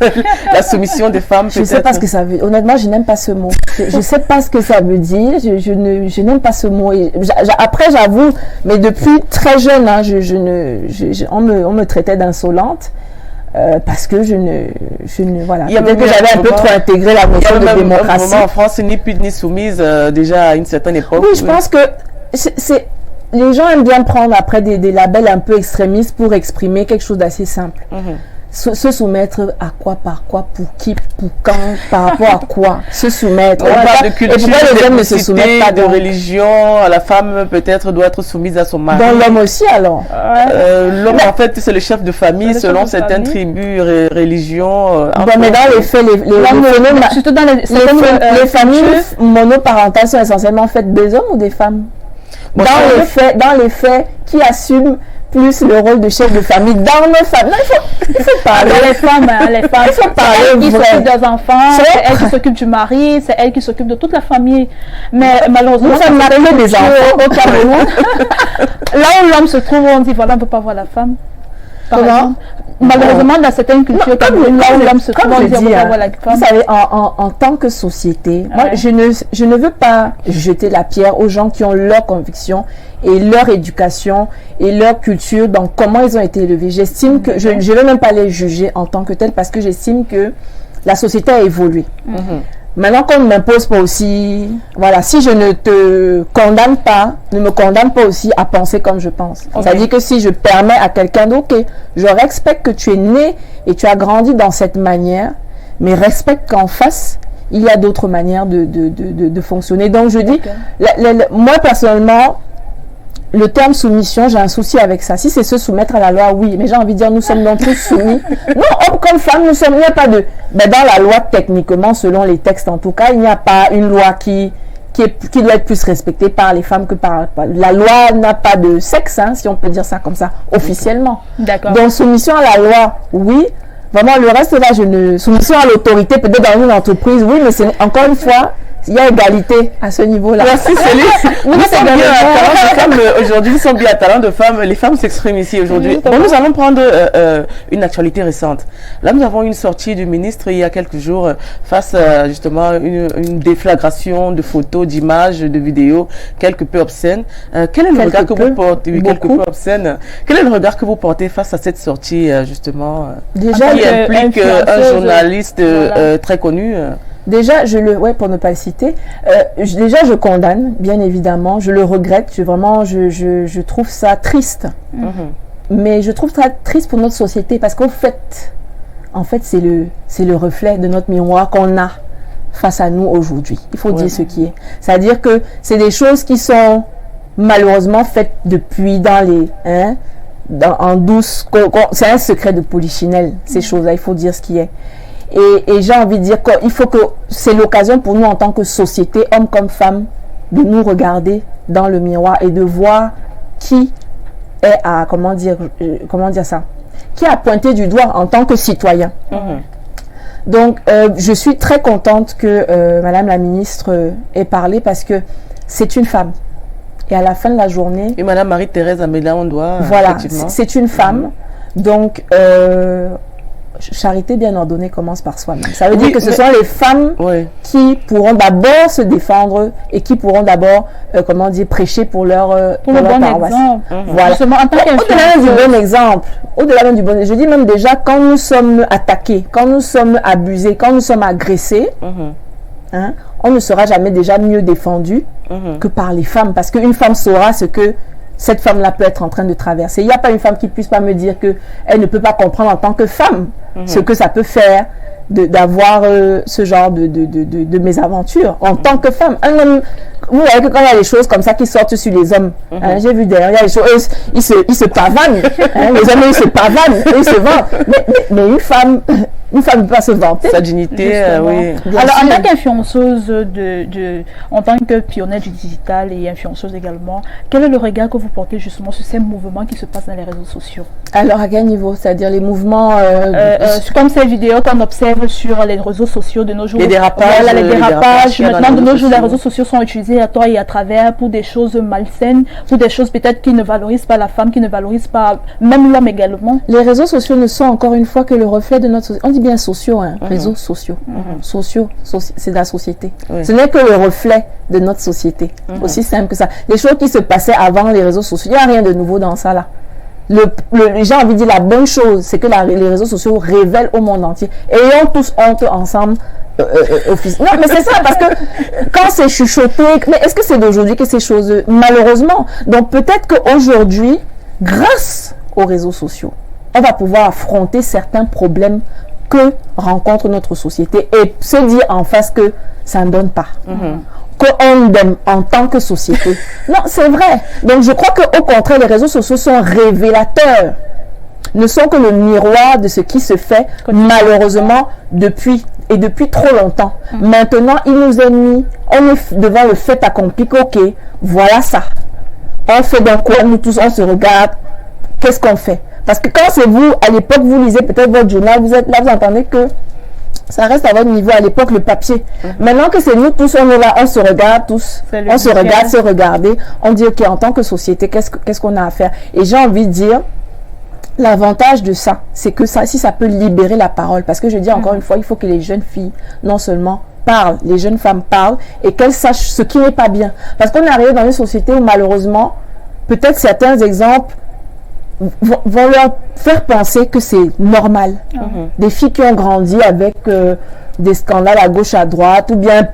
La soumission des femmes, je ne sais pas ce que ça veut. Honnêtement, je n'aime pas ce mot. Je ne sais pas ce que ça veut dire. Je n'aime pas ce mot. Après, j'avoue, mais depuis très jeune, hein, on me traitait d'insolente. Parce que je ne voilà. Peut-être que j'avais un peu trop intégré la notion de démocratie. En France, ni pute ni soumise, déjà à une certaine époque. Oui, je pense que les gens aiment bien prendre après des labels un peu extrémistes pour exprimer quelque chose d'assez simple. Se soumettre à quoi, par quoi, pour qui, pour quand, par rapport à quoi? Se soumettre. On parle de culture, et pourquoi les hommes ne se soumettent pas de religion? La femme peut-être doit être soumise à son mari. Dans l'homme aussi alors. L'homme en fait c'est le chef de famille selon certaines tribus, religions. Mais dans les faits, les familles monoparentales sont essentiellement faites des hommes ou des femmes? Dans les faits, qui assume plus le rôle de chef de famille dans nos familles? Il faut parler. Les femmes, il faut parler. C'est elles qui s'occupent des enfants, c'est elles qui s'occupent du mari, c'est elles qui s'occupent de toute la famille. Mais malheureusement, ça n'a pas des enfants au Cameroun. Là où l'homme se trouve, on dit voilà, on ne peut pas voir la femme. Comment? Malheureusement, dans certaines cultures, là où l'homme se trouve, on dit on ne peut pas voir la femme. Vous savez, en tant que société, moi, je ne veux pas jeter la pierre aux gens qui ont leurs convictions et leur éducation et leur culture dans comment ils ont été élevés. J'estime que je ne vais même pas les juger en tant que tels parce que j'estime que la société a évolué. Maintenant qu'on ne m'impose pas aussi, voilà, si je ne te condamne pas, ne me condamne pas aussi à penser comme je pense. C'est-à-dire que si je permets à quelqu'un ok, je respecte que tu es né et tu as grandi dans cette manière, mais respecte qu'en face, il y a d'autres manières de fonctionner. Donc je dis, moi personnellement, le terme soumission, j'ai un souci avec ça. Si c'est se soumettre à la loi, oui, mais j'ai envie de dire, nous sommes donc tous soumis. Non, homme comme femme, nous sommes, il n'y a pas de... Mais dans la loi, techniquement, selon les textes en tout cas, il n'y a pas une loi qui doit être plus respectée par les femmes que par... La loi n'a pas de sexe, hein, si on peut dire ça comme ça, officiellement. D'accord. Donc, soumission à la loi, oui. Vraiment, le reste, là, soumission à l'autorité, peut-être dans une entreprise, oui, mais c'est encore une fois... Il y a égalité à ce niveau-là. Merci Céline. Aujourd'hui, nous sommes bien à Talent de femmes. Les femmes s'expriment ici aujourd'hui. Bon, nous allons prendre une actualité récente. Là, nous avons une sortie du ministre il y a quelques jours face à justement une déflagration de photos, d'images, de vidéos quelque peu obscènes. Quel est le regard que vous portez quelque peu obscène. Quel est le regard que vous portez face à cette sortie justement déjà qui implique un journaliste très connu? Déjà, pour ne pas le citer, déjà je condamne, bien évidemment, je le regrette, je trouve ça triste. Mais je trouve ça triste pour notre société parce qu'en fait, c'est le reflet de notre miroir qu'on a face à nous aujourd'hui. Il faut dire ce qui est. C'est-à-dire que c'est des choses qui sont malheureusement faites depuis en douce. C'est un secret de polichinelle, ces choses-là, il faut dire ce qui est. Et j'ai envie de dire qu'il faut que c'est l'occasion pour nous en tant que société, hommes comme femmes, de nous regarder dans le miroir et de voir qui est à, comment dire ça, qui a pointé du doigt en tant que citoyen. Donc, je suis très contente que Madame la ministre ait parlé parce que c'est une femme. Et à la fin de la journée... Et Madame Marie-Thérèse Amélia Ondoa, voilà, c'est une femme. Donc... charité bien ordonnée commence par soi-même. Ça veut dire que ce sont les femmes qui pourront d'abord se défendre et qui pourront d'abord, prêcher pour leur paroisse. Voilà. Au-delà du bon exemple, je dis même déjà quand nous sommes attaqués, quand nous sommes abusés, quand nous sommes agressés, on ne sera jamais déjà mieux défendu que par les femmes, parce qu'une femme saura ce que cette femme-là peut être en train de traverser. Il n'y a pas une femme qui puisse pas me dire qu'elle ne peut pas comprendre en tant que femme ce que ça peut faire d'avoir ce genre de mésaventures en tant que femme. Un homme, vous voyez que quand il y a des choses comme ça qui sortent sur les hommes, hein, j'ai vu derrière, il y a des choses, ils se pavanent, hein, les hommes ils se pavanent, ils se vantent, mais une femme ne peut pas se vanter. Sa dignité, oui. Alors, en tant qu'influenceuse, en tant que pionnière du digital et influenceuse également, quel est le regard que vous portez justement sur ces mouvements qui se passent dans les réseaux sociaux? Alors, à quel niveau? C'est-à-dire les mouvements... comme ces vidéos qu'on observe sur les réseaux sociaux de nos jours. Les dérapages. Voilà, les dérapages. Maintenant, de nos jours, les sociaux. réseaux sociaux sont utilisés à tort et à travers pour des choses malsaines, pour des choses peut-être qui ne valorisent pas la femme, qui ne valorisent pas même l'homme également. Les réseaux sociaux ne sont encore une fois que le reflet de notre société. On dit bien sociaux, hein, réseaux sociaux. Sociaux, c'est de la société. Oui. Ce n'est que le reflet de notre société. Aussi simple que ça. Les choses qui se passaient avant les réseaux sociaux, il n'y a rien de nouveau dans ça là. J'ai envie de dire la bonne chose, c'est que les réseaux sociaux révèlent au monde entier. Ayons tous honte ensemble. Non, mais c'est ça, parce que quand c'est chuchoté, mais est-ce que c'est d'aujourd'hui que ces choses, malheureusement. Donc peut-être qu'aujourd'hui, grâce aux réseaux sociaux, on va pouvoir affronter certains problèmes que rencontre notre société et se dire en face que ça ne donne pas. Qu'on donne en tant que société. Non, c'est vrai. Donc je crois qu'au contraire, les réseaux sociaux sont révélateurs, ne sont que le miroir de ce qui se fait malheureusement depuis trop longtemps. Maintenant, il nous est mis, on est devant le fait accompli que, ok, voilà ça. On fait d'un quoi, nous tous, on se regarde, qu'est-ce qu'on fait? Parce que quand c'est vous, à l'époque, vous lisez peut-être votre journal, vous êtes là, vous entendez que ça reste à votre niveau, à l'époque, le papier. Maintenant que c'est nous tous, on est là, on se regarde tous, on se regarde, se regarder, on dit, ok, en tant que société, qu'est-ce qu'on a à faire? Et j'ai envie de dire, l'avantage de ça, c'est que ça, si ça peut libérer la parole, parce que je dis encore une fois, il faut que les jeunes filles, non seulement parlent, les jeunes femmes parlent, et qu'elles sachent ce qui n'est pas bien. Parce qu'on est arrivé dans une société où malheureusement, peut-être certains exemples vont leur faire penser que c'est normal. Des filles qui ont grandi avec des scandales à gauche, à droite, ou bien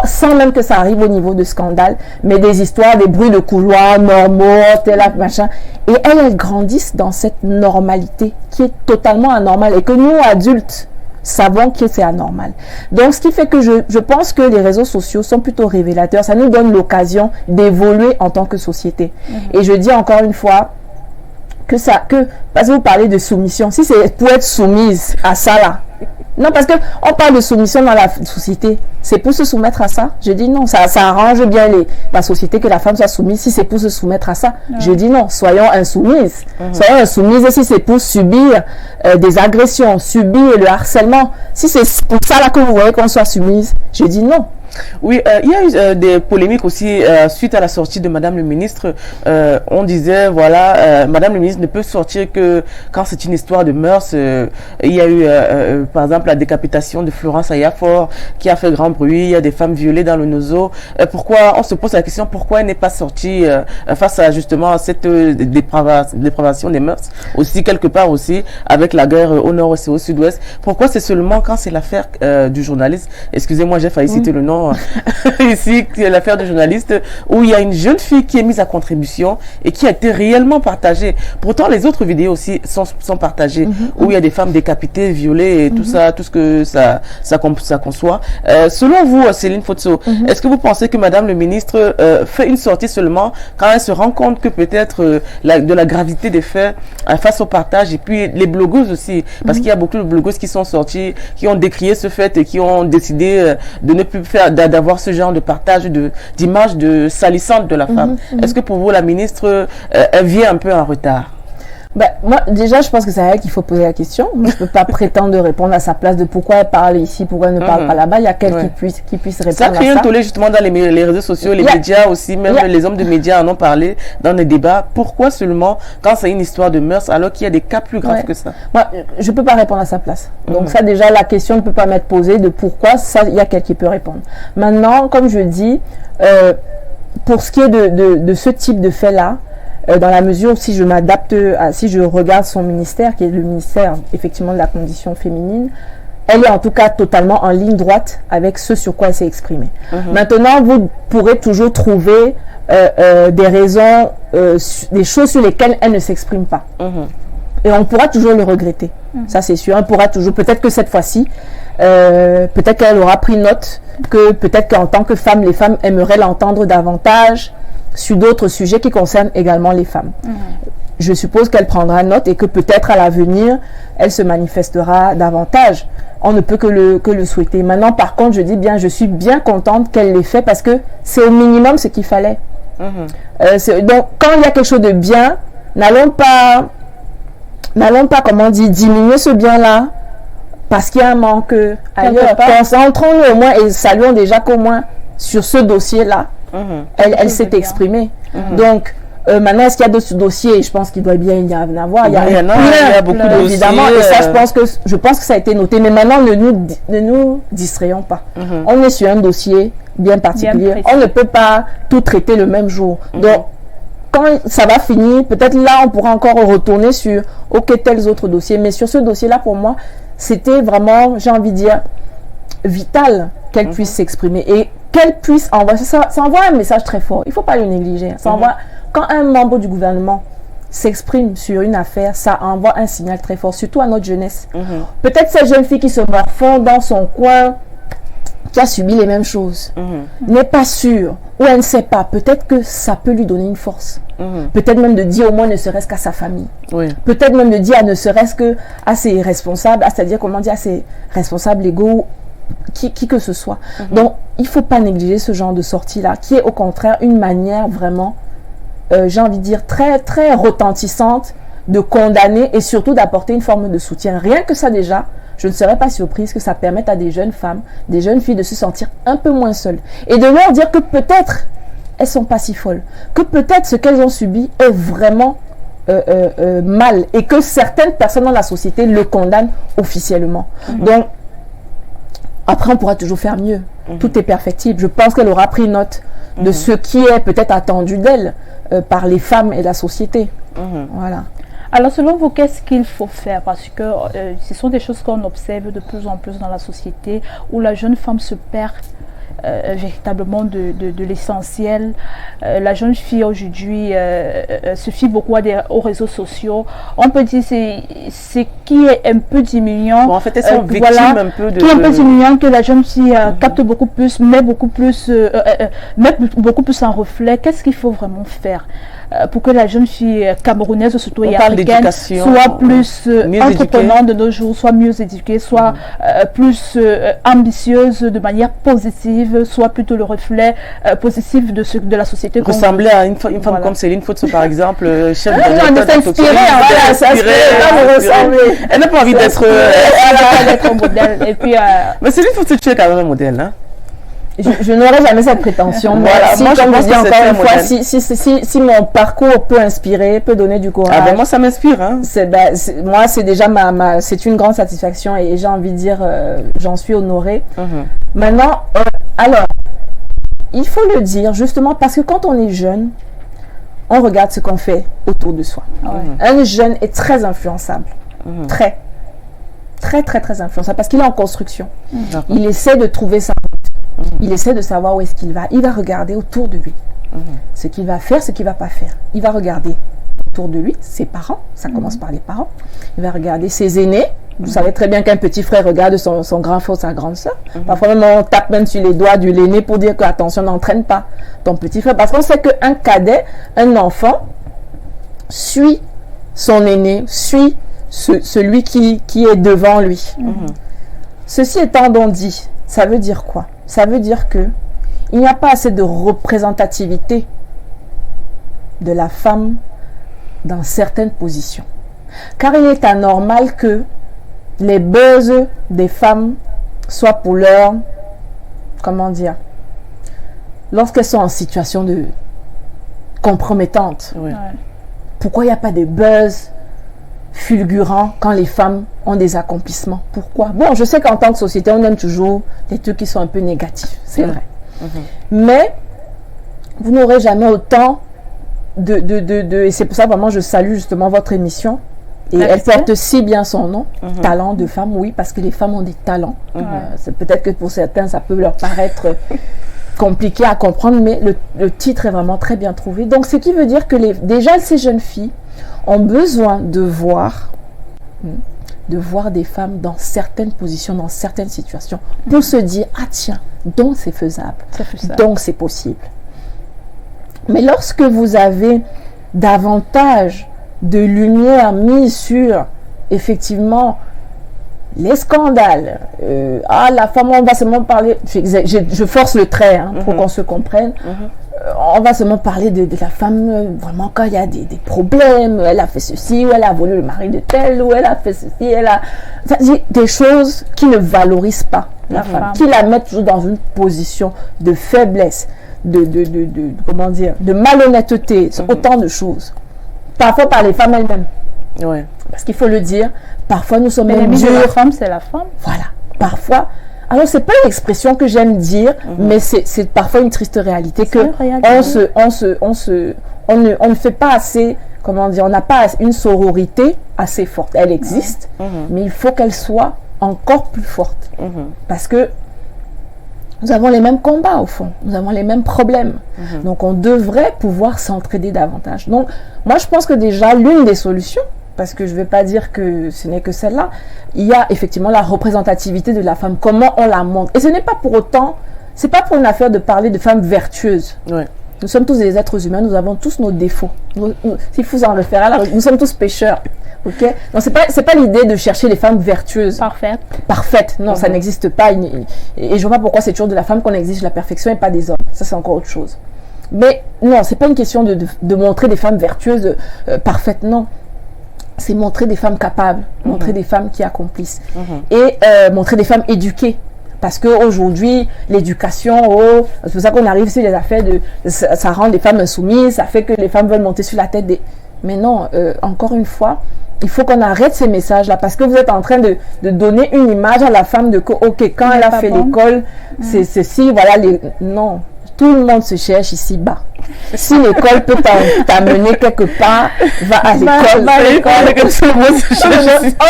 sans même que ça arrive au niveau de scandale, mais des histoires, des bruits de couloir normaux, tel machin. Et elles grandissent dans cette normalité qui est totalement anormale et que nous, adultes, savons que c'est anormal. Donc, ce qui fait que je pense que les réseaux sociaux sont plutôt révélateurs. Ça nous donne l'occasion d'évoluer en tant que société. Et je dis encore une fois, parce que vous parlez de soumission, si c'est pour être soumise à ça là, non, parce que on parle de soumission dans la société, c'est pour se soumettre à ça. Je dis non, ça arrange bien la société que la femme soit soumise. Si c'est pour se soumettre à ça, je dis non, soyons insoumises. Soyons insoumises. Et si c'est pour subir des agressions, subir le harcèlement, si c'est pour ça là que vous voyez qu'on soit soumise, je dis non. Oui, il y a eu des polémiques aussi suite à la sortie de Madame le ministre. On disait, voilà, Madame le ministre ne peut sortir que quand c'est une histoire de mœurs. Il y a eu, par exemple, la décapitation de Florence Ayafor qui a fait grand bruit. Il y a des femmes violées dans le Nozo. Pourquoi, on se pose la question, pourquoi elle n'est pas sortie face à justement cette dépravation des mœurs, aussi quelque part aussi avec la guerre au nord et au sud-ouest. Pourquoi c'est seulement quand c'est l'affaire du journaliste, excusez-moi, j'ai failli citer le nom ici, l'affaire de journaliste, où il y a une jeune fille qui est mise à contribution et qui a été réellement partagée. Pourtant, les autres vidéos aussi sont partagées, où il y a des femmes décapitées, violées et tout ça, tout ce que ça conçoit. Selon vous, Céline Fotso, est-ce que vous pensez que Madame le ministre fait une sortie seulement quand elle se rend compte que peut-être de la gravité des faits face au partage, et puis les blogueuses aussi, parce qu'il y a beaucoup de blogueuses qui sont sorties, qui ont décrié ce fait et qui ont décidé de ne plus faire, d'avoir ce genre de partage d'images salissantes de la femme. Est-ce que pour vous, la ministre, elle vient un peu en retard? Ben, moi, déjà, je pense que c'est à elle qu'il faut poser la question. Moi, je ne peux pas prétendre de répondre à sa place de pourquoi elle parle ici, pourquoi elle ne parle pas là-bas. Il y a quelqu'un qui puisse répondre à ça. Ça crée un tollé justement dans les réseaux sociaux, les médias aussi, même les hommes de médias en ont parlé dans les débats. Pourquoi seulement quand c'est une histoire de mœurs alors qu'il y a des cas plus graves que ça? Moi, je ne peux pas répondre à sa place. Donc ça, déjà, la question ne peut pas m'être posée de pourquoi. Ça, il y a quelqu'un qui peut répondre. Maintenant, comme je dis, pour ce qui est de ce type de fait-là, dans la mesure où si je m'adapte, si je regarde son ministère, qui est le ministère effectivement de la condition féminine, elle est en tout cas totalement en ligne droite avec ce sur quoi elle s'est exprimée. Maintenant, vous pourrez toujours trouver des raisons, des choses sur lesquelles elle ne s'exprime pas. Et on pourra toujours le regretter. Ça, c'est sûr. On pourra toujours, peut-être que cette fois-ci, peut-être qu'elle aura pris note, que peut-être qu'en tant que femme, les femmes aimeraient l'entendre davantage sur d'autres sujets qui concernent également les femmes. Je suppose qu'elle prendra note et que peut-être à l'avenir, elle se manifestera davantage. On ne peut que le souhaiter. Maintenant, par contre, je dis bien, je suis bien contente qu'elle l'ait fait parce que c'est au minimum ce qu'il fallait. Donc, quand il y a quelque chose de bien, n'allons pas, comment on dit, diminuer ce bien-là parce qu'il y a un manque ailleurs. Concentrons-nous au moins et saluons déjà qu'au moins sur ce dossier-là, elle s'est exprimée. Donc, maintenant, est-ce qu'il y a d'autres dossiers? Je pense qu'il doit bien y en avoir. Il y a beaucoup de dossiers. Évidemment, et ça, je pense que ça a été noté. Mais maintenant, ne nous distrayons pas. On est sur un dossier bien particulier. On ne peut pas tout traiter le même jour. Donc, quand ça va finir, peut-être là, on pourra encore retourner sur tels autres dossiers. Mais sur ce dossier-là, pour moi, c'était vraiment, j'ai envie de dire, vital qu'elle puisse s'exprimer et qu'elle puisse envoyer. Ça envoie un message très fort. Il ne faut pas le négliger. Ça envoie, quand un membre du gouvernement s'exprime sur une affaire, ça envoie un signal très fort, surtout à notre jeunesse. Peut-être cette jeune fille qui se morfond dans son coin, qui a subi les mêmes choses, n'est pas sûre, ou elle ne sait pas, peut-être que ça peut lui donner une force. Peut-être même de dire au moins ne serait-ce qu'à sa famille. Peut-être même de dire ne serait-ce qu'à ses responsables, c'est-à-dire comment dire, à ses responsables légaux, qui que ce soit. Donc, il ne faut pas négliger ce genre de sortie-là, qui est au contraire une manière vraiment, j'ai envie de dire, très, très retentissante de condamner et surtout d'apporter une forme de soutien. Rien que ça déjà, je ne serais pas surprise que ça permette à des jeunes femmes, des jeunes filles de se sentir un peu moins seules. Et de leur dire que peut-être elles ne sont pas si folles. Que peut-être ce qu'elles ont subi est vraiment mal. Et que certaines personnes dans la société le condamnent officiellement. Donc, après, on pourra toujours faire mieux. Tout est perfectible. Je pense qu'elle aura pris note de ce qui est peut-être attendu d'elle par les femmes et la société. Voilà. Alors, selon vous, qu'est-ce qu'il faut faire? Parce que ce sont des choses qu'on observe de plus en plus dans la société où la jeune femme se perd véritablement de l'essentiel. La jeune fille aujourd'hui se fie beaucoup aux réseaux sociaux. On peut dire c'est qui est un peu diminuant. Bon, en fait, elles sont victimes un peu de... Qui est un peu diminuant, que la jeune fille capte beaucoup plus, met beaucoup plus en reflet. Qu'est-ce qu'il faut vraiment faire pour que la jeune fille camerounaise, surtout et africaine, soit plus entreprenante de nos jours, soit mieux éduquée, soit plus ambitieuse de manière positive, soit plutôt le reflet positif de la société. Ressembler à une femme comme Céline Foutso, par exemple, chef de s'inspirer, elle n'a pas envie d'être un modèle. Et puis, mais Céline Foutso, tu es quand même un modèle, hein? Je n'aurai jamais cette prétention. Voilà, moi, je pense encore une fois, si mon parcours peut inspirer, peut donner du courage. Ah ben moi, ça m'inspire. Hein. Moi, c'est déjà c'est une grande satisfaction et j'ai envie de dire, j'en suis honorée. Maintenant, alors, il faut le dire justement parce que quand on est jeune, on regarde ce qu'on fait autour de soi. Un jeune est très influençable. Très influençable parce qu'il est en construction. Il essaie de trouver sa route. Il essaie de savoir où est-ce qu'il va. Il va regarder autour de lui ce qu'il va faire, ce qu'il ne va pas faire. Il va regarder autour de lui ses parents. Ça commence par les parents. Il va regarder ses aînés. Vous savez très bien qu'un petit frère regarde son grand frère ou sa grande soeur. Parfois même on tape même sur les doigts de l'aîné pour dire que attention, n'entraîne pas ton petit frère. Parce qu'on sait qu'un cadet, un enfant, suit son aîné, suit celui qui est devant lui. Ceci étant donc dit, ça veut dire quoi? Ça veut dire que il n'y a pas assez de représentativité de la femme dans certaines positions. Car il est anormal que les buzz des femmes soient pour leur, comment dire, lorsqu'elles sont en situation de compromettante. Pourquoi il n'y a pas de buzz fulgurant quand les femmes ont des accomplissements? Pourquoi? Bon, je sais qu'en tant que société, on aime toujours les trucs qui sont un peu négatifs, c'est vrai. Mais vous n'aurez jamais autant et c'est pour ça vraiment je salue justement votre émission. Et elle porte si bien son nom, talent de femme, oui, parce que les femmes ont des talents. C'est peut-être que pour certains, ça peut leur paraître compliqué à comprendre, mais le titre est vraiment très bien trouvé. Donc, ce qui veut dire que déjà, ces jeunes filles ont besoin de voir de voir des femmes dans certaines positions, dans certaines situations, pour se dire, ah tiens, donc c'est faisable, donc c'est possible. Mais lorsque vous avez davantage de lumière mise sur, effectivement, les scandales, la femme, on va seulement parler, je force le trait pour qu'on se comprenne, on va seulement parler de la femme, vraiment quand il y a des problèmes, elle a fait ceci, ou elle a volé le mari de tel, ou elle a fait ceci, des choses qui ne valorisent pas la femme, qui la mettent toujours dans une position de faiblesse, comment dire, de malhonnêteté, autant de choses. Parfois par les femmes elles-mêmes. Ouais. Parce qu'il faut le dire, parfois nous sommes même durs. La femme, c'est la femme. Voilà. Parfois, alors c'est pas une expression que j'aime dire, mais c'est parfois une triste réalité que on ne fait pas assez, comment dire, on n'a pas une sororité assez forte. Elle existe, mais il faut qu'elle soit encore plus forte. Parce que nous avons les mêmes combats au fond, nous avons les mêmes problèmes. Donc on devrait pouvoir s'entraider davantage. Donc moi je pense que déjà l'une des solutions, parce que je ne vais pas dire que ce n'est que celle-là, il y a effectivement la représentativité de la femme, comment on la montre. Et ce n'est pas pour autant, c'est pas pour une affaire de parler de femmes vertueuses. Ouais. Nous sommes tous des êtres humains, nous avons tous nos défauts. S'il faut en référer à nous sommes tous pécheurs. Okay? Donc c'est pas l'idée de chercher les femmes vertueuses. Parfaites. Non, ça n'existe pas. Et je vois pas pourquoi c'est toujours de la femme qu'on exige la perfection et pas des hommes. Ça c'est encore autre chose. Mais non, c'est pas une question de montrer des femmes vertueuses parfaites, non. C'est montrer des femmes capables, montrer des femmes qui accomplissent. Et montrer des femmes éduquées. Parce qu'aujourd'hui, l'éducation, c'est pour ça qu'on arrive sur les affaires ça rend les femmes insoumises, ça fait que les femmes veulent monter sur la tête des... Mais non, encore une fois, il faut qu'on arrête ces messages-là parce que vous êtes en train de donner une image à la femme de que, ok, quand elle a fait l'école, c'est ceci, voilà, non. Tout le monde se cherche ici-bas. Si l'école peut t'amener quelque part, va à l'école.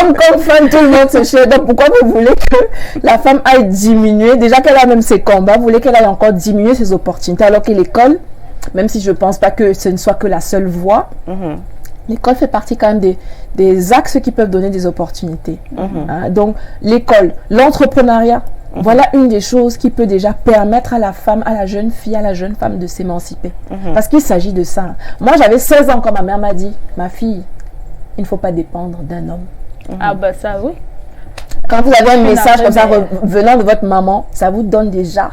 Homme comme femme, tout le monde se cherche. Donc pourquoi vous voulez que la femme aille diminuer, déjà qu'elle a même ses combats, vous voulez qu'elle aille encore diminuer ses opportunités, alors que l'école, même si je ne pense pas que ce ne soit que la seule voie, l'école fait partie quand même des axes qui peuvent donner des opportunités. Donc l'école, l'entrepreneuriat, voilà une des choses qui peut déjà permettre à la femme, à la jeune fille, à la jeune femme de s'émanciper. Parce qu'il s'agit de ça. Moi, j'avais 16 ans quand ma mère m'a dit, ma fille, il ne faut pas dépendre d'un homme. Ah bah ça, oui. Quand vous avez un message comme ça venant de votre maman, ça vous donne déjà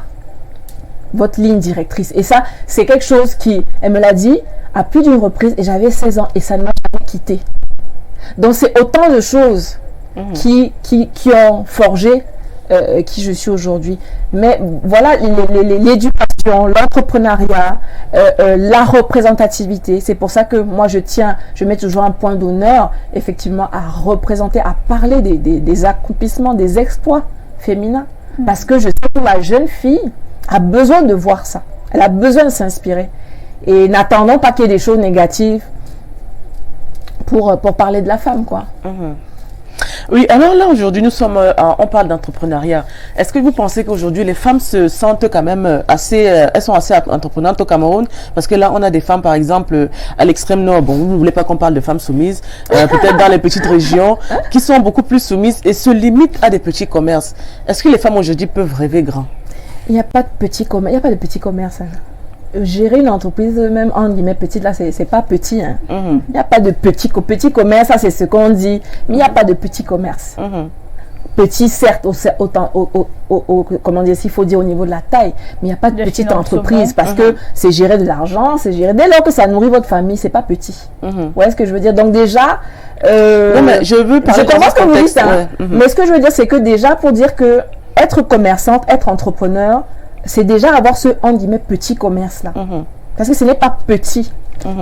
votre ligne directrice. Et ça, c'est quelque chose elle me l'a dit à plus d'une reprise et j'avais 16 ans et ça ne m'a jamais quitté. Donc, c'est autant de choses qui ont forgé qui je suis aujourd'hui. Mais voilà, l'éducation, l'entrepreneuriat, la représentativité, c'est pour ça que moi je mets toujours un point d'honneur effectivement à représenter, à parler des accomplissements, des exploits féminins. Parce que je sais que ma jeune fille a besoin de voir ça. Elle a besoin de s'inspirer. Et n'attendons pas qu'il y ait des choses négatives pour parler de la femme, quoi. Oui, alors là aujourd'hui on parle d'entrepreneuriat. Est-ce que vous pensez qu'aujourd'hui les femmes se sentent quand même elles sont assez entreprenantes au Cameroun? Parce que là on a des femmes par exemple à l'extrême nord, bon vous ne voulez pas qu'on parle de femmes soumises, peut-être dans les petites régions, qui sont beaucoup plus soumises et se limitent à des petits commerces. Est-ce que les femmes aujourd'hui peuvent rêver grand? Il n'y a pas de petit commerce, gérer une entreprise, même en guillemets petite, là, c'est pas petit. Il n'y a pas de petit commerce, ça c'est ce qu'on dit, mais il n'y a pas de petit commerce. Petit, certes, comment dire, s'il faut dire au niveau de la taille, mais il n'y a pas de petite entreprise parce que c'est gérer de l'argent, c'est gérer, dès lors que ça nourrit votre famille, c'est pas petit. Vous voyez ce que je veux dire? Donc déjà, non, mais je comprends ce que vous dites, mais ce que je veux dire, c'est que déjà, pour dire que être commerçante, être entrepreneur, c'est déjà avoir ce, en guillemets, petit commerce-là. Parce que ce n'est pas petit.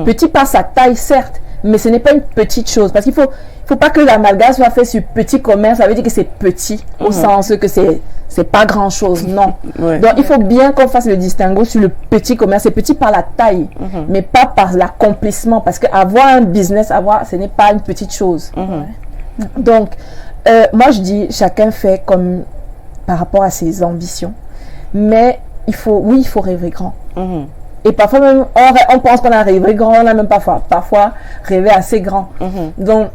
Petit par sa taille, certes, mais ce n'est pas une petite chose. Parce qu'il faut pas que l'amalgame soit fait sur petit commerce, ça veut dire que c'est petit, au sens que c'est pas grand-chose, non. Donc, il faut bien qu'on fasse le distinguo sur le petit commerce. C'est petit par la taille, mais pas par l'accomplissement. Parce qu'avoir un business, ce n'est pas une petite chose. Donc, moi, je dis, chacun fait comme par rapport à ses ambitions. Mais il faut rêver grand. Et parfois même, on pense qu'on a rêvé grand, on a même parfois rêvé assez grand. Donc,